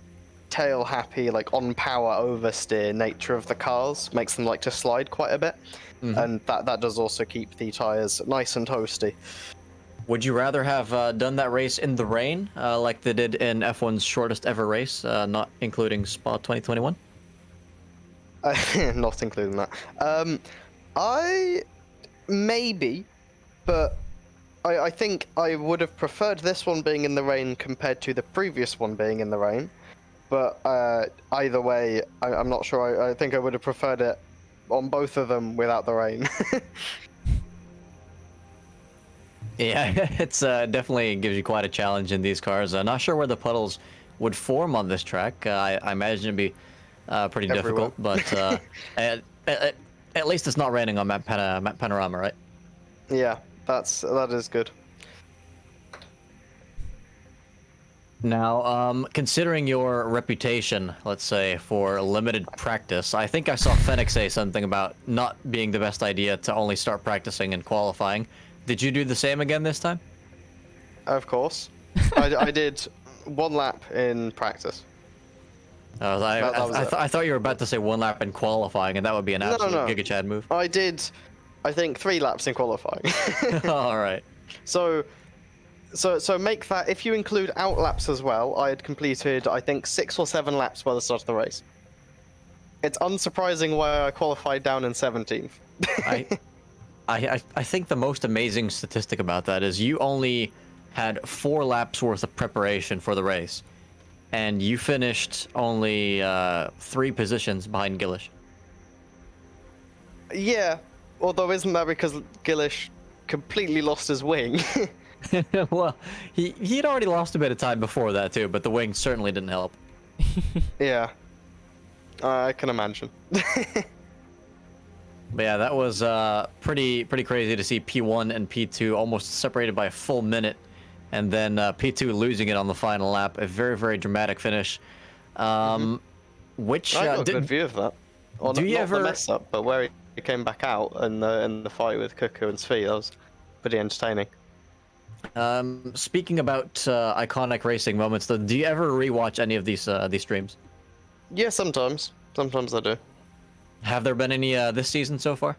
tail happy, like on power oversteer nature of the cars makes them like to slide quite a bit, and that does also keep the tires nice and toasty. Would you rather have done that race in the rain, like they did in F1's shortest ever race, not including Spa 2021? Not including that. I maybe, but I think I would have preferred this one being in the rain compared to the previous one being in the rain. But either way, I'm not sure. I think I would have preferred it on both of them without the rain. Yeah, it's definitely gives you quite a challenge in these cars. I'm not sure where the puddles would form on this track. I imagine it'd be pretty difficult, but at least it's not raining on map panorama, right? Yeah, that is good. Now, considering your reputation, let's say, for limited practice, I think I saw Fennec say something about not being the best idea to only start practicing and qualifying. Did you do the same again this time? Of course. I did one lap in practice. I thought you were about to say 1 lap in qualifying, and that would be an absolute no. Giga Chad move. I did, I think, 3 laps in qualifying. All right. So make that, if you include out laps as well, I had completed, I think, 6 or 7 laps by the start of the race. It's unsurprising why I qualified down in 17th. I think the most amazing statistic about that is you only had 4 laps worth of preparation for the race, and you finished only 3 positions behind Gillish. Yeah, although isn't that because Gillish completely lost his wing? Well, he'd already lost a bit of time before that too, but the wing certainly didn't help. Yeah, I can imagine. But yeah, that was pretty crazy to see P1 and P2 almost separated by a full minute, and then P2 losing it on the final lap. A very dramatic finish. Which I got a good view of that. Well, do you not ever the mess up, but where he came back out in the fight with Cuckoo and Svi, that was pretty entertaining. Speaking about iconic racing moments, though, do you ever rewatch any of these streams? Yeah, sometimes. Sometimes I do. Have there been any this season so far?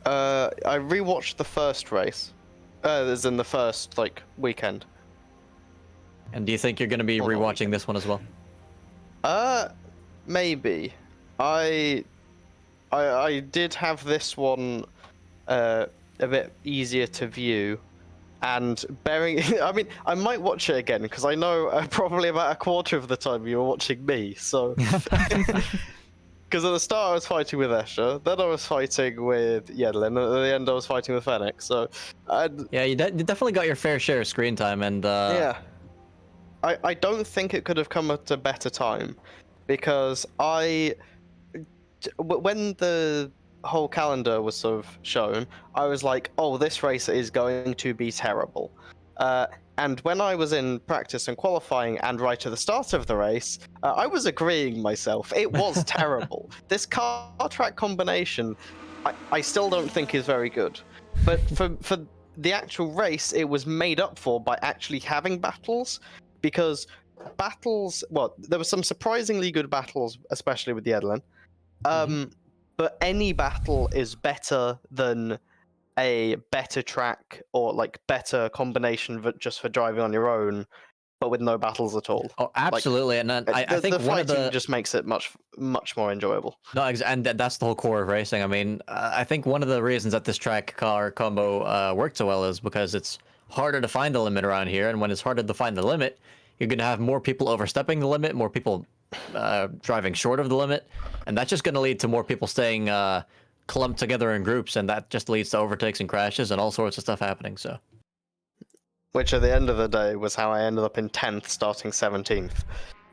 I rewatched the first race. As in the first weekend. And do you think you're going to be rewatching this one as well? Maybe. I did have this one a bit easier to view, and I mean, I might watch it again because I know probably about a quarter of the time you were watching me. So, because at the start I was fighting with Escher, then I was fighting with Yedlin, and at the end I was fighting with Fennec. So, yeah, you definitely got your fair share of screen time, and yeah. I don't think it could have come at a better time, because when the whole calendar was sort of shown, I was like, oh, this race is going to be terrible. And when I was in practice and qualifying and right at the start of the race, I was agreeing myself. It was terrible. This car track combination, I still don't think is very good. But for the actual race, it was made up for by actually having battles. Because battles, well, there were some surprisingly good battles, especially with the Edelin. But any battle is better than a better track or better combination just for driving on your own, but with no battles at all. Oh, absolutely, and I think the one of fighting just makes it much more enjoyable. No, and that's the whole core of racing. I mean, I think one of the reasons that this track car combo worked so well is because it's harder to find the limit around here, and when it's harder to find the limit, you're going to have more people overstepping the limit, more people driving short of the limit, and that's just going to lead to more people staying clumped together in groups, and that just leads to overtakes and crashes and all sorts of stuff happening. So, which at the end of the day was how I ended up in 10th, starting 17th,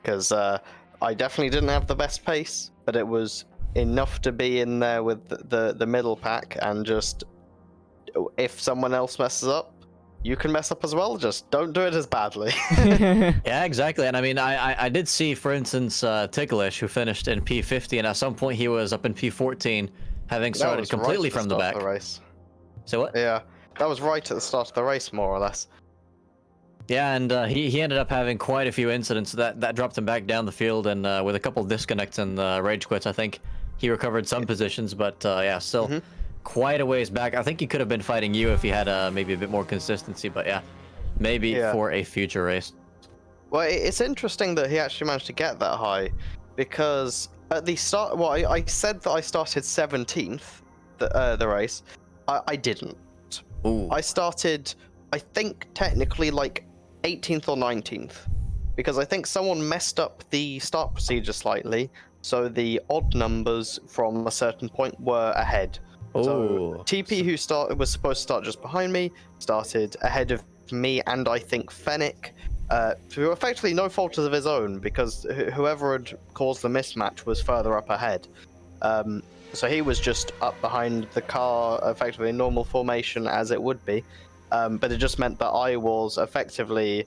because I definitely didn't have the best pace, but it was enough to be in there with the middle pack, and just if someone else messes up, you can mess up as well, just don't do it as badly. Yeah, exactly. And I mean, I did see, for instance, Ticklish, who finished in P50, and at some point he was up in P14, having started completely from the back. Race. So what? Yeah, that was right at the start of the race, more or less. Yeah, and he ended up having quite a few incidents that dropped him back down the field, and with a couple of disconnects and rage quits, I think he recovered some positions, but yeah, still quite a ways back. I think he could have been fighting you if he had maybe a bit more consistency, but yeah, maybe for a future race. Well, it's interesting that he actually managed to get that high, because at the start, well, I said that I started 17th, the race. I didn't. Ooh. I started, I think, technically 18th or 19th, because I think someone messed up the start procedure slightly, so the odd numbers from a certain point were ahead. So TP, who was supposed to start just behind me, started ahead of me and I think Fennec, through effectively no fault of his own, because whoever had caused the mismatch was further up ahead. So he was just up behind the car, effectively in normal formation as it would be, but it just meant that I was effectively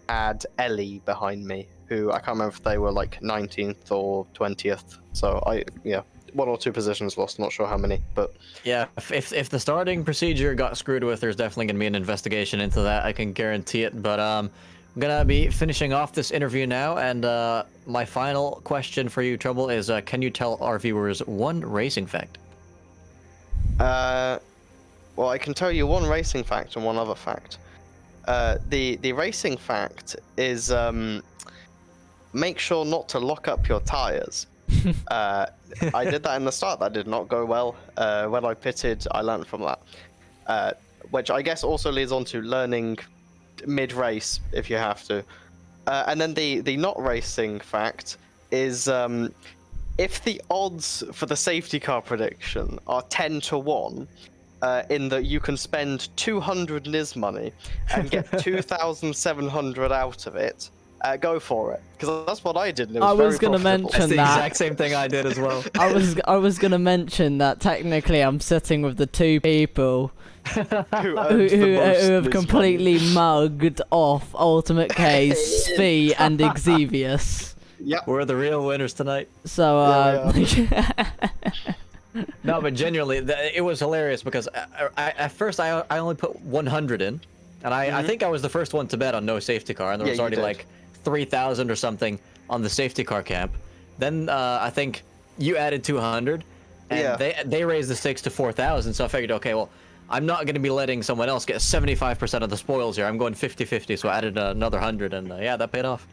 had Ellie behind me, who I can't remember if they were 19th or 20th. So yeah. 1 or 2 positions lost, not sure how many, but yeah, if the starting procedure got screwed with, there's definitely going to be an investigation into that, I can guarantee it. But gonna be finishing off this interview now, and my final question for you, Trouble, is can you tell our viewers one racing fact? Well, I can tell you one racing fact and one other fact. The racing fact is make sure not to lock up your tires. I did that in the start. That did not go well. When I pitted, I learned from that. Which I guess also leads on to learning mid-race if you have to. And then the not racing fact is if the odds for the safety car prediction are 10 to 1, in that you can spend 200 NIS money and get 2,700 out of it, go for it, because that's what I did. And it was I was going to mention That's the that. exact same thing I did as well. I was gonna mention that technically I'm sitting with the two people who have completely mugged off Ultimate Case, Sphi, and Exevious. Yep. We're the real winners tonight. So No, but genuinely, it was hilarious because at first I only put 100 in, and I think I was the first one to bet on no safety car, and there was already like 3,000 or something on the safety car camp. Then I think you added 200, and they raised the stakes to 4,000. So I figured, okay, well, I'm not going to be letting someone else get 75% of the spoils here. I'm going 50-50, so I added another 100, and yeah, that paid off.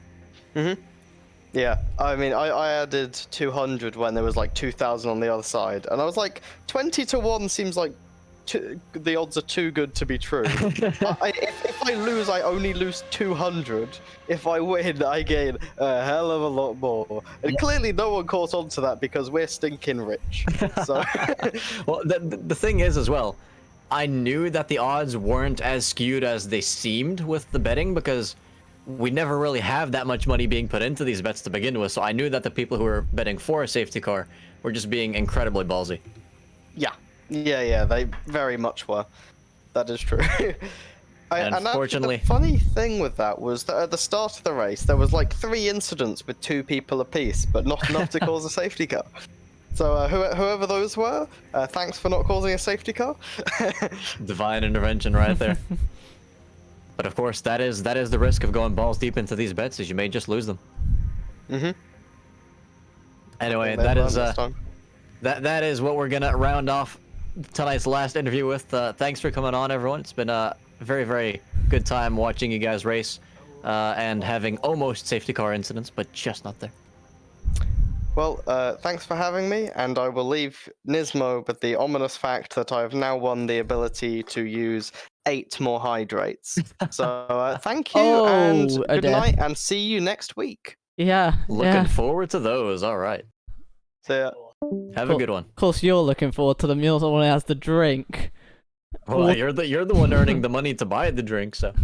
Yeah, I mean, I added 200 when there was like 2,000 on the other side, and I was like, 20 to 1 seems like the odds are too good to be true. If I lose, I only lose 200. If I win, I gain a hell of a lot more. And clearly no one caught on to that because we're stinking rich. So. Well, the thing is as well, I knew that the odds weren't as skewed as they seemed with the betting because we never really have that much money being put into these bets to begin with, so I knew that the people who were betting for a safety car were just being incredibly ballsy. Yeah, they very much were. That is true. And unfortunately, the funny thing with that was that at the start of the race, there was like 3 incidents with 2 people apiece, but not enough to cause a safety car. So whoever those were, thanks for not causing a safety car. Divine intervention right there. But of course, that is the risk of going balls deep into these bets, is you may just lose them. Anyway, that is what we're gonna round off tonight's last interview with. Thanks for coming on, everyone. It's been a very, very good time watching you guys race and having almost safety car incidents, but just not there. Well, thanks for having me, and I will leave Nismo with the ominous fact that I have now won the ability to use 8 more hydrates. So thank you, and good night, and see you next week. yeah. Looking forward to those. All right. See ya. Have a good one. Of course, you're looking forward to them. You're the one who has the drink. Well, you're the one earning the money to buy the drink, so.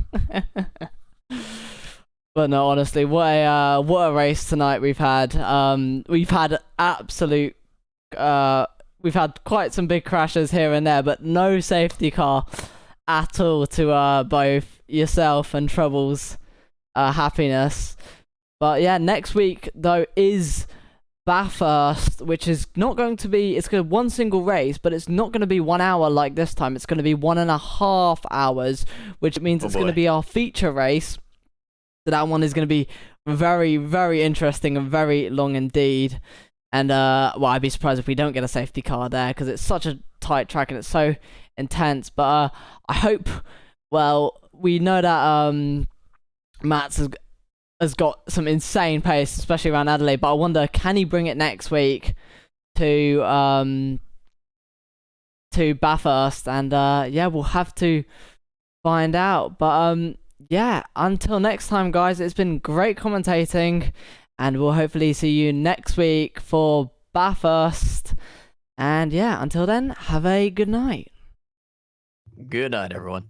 But no, honestly, what a race tonight we've had. We've had we've had quite some big crashes here and there, but no safety car at all to both yourself and Trouble's happiness. But yeah, next week though is Bathurst, which is not going to be, it's going to be one single race, but it's not going to be 1 hour like this time. It's going to be 1.5 hours, which means it's going to be our feature race. So that one is going to be very, very interesting and very long indeed. And well, I'd be surprised if we don't get a safety car there because it's such a tight track and it's so intense. But I hope, well, we know that Mats has got some insane pace, especially around Adelaide. But I wonder, can he bring it next week to Bathurst? And yeah, we'll have to find out. But yeah, until next time, guys, it's been great commentating, and we'll hopefully see you next week for Bathurst. And yeah, until then, have a good night. Good night, everyone.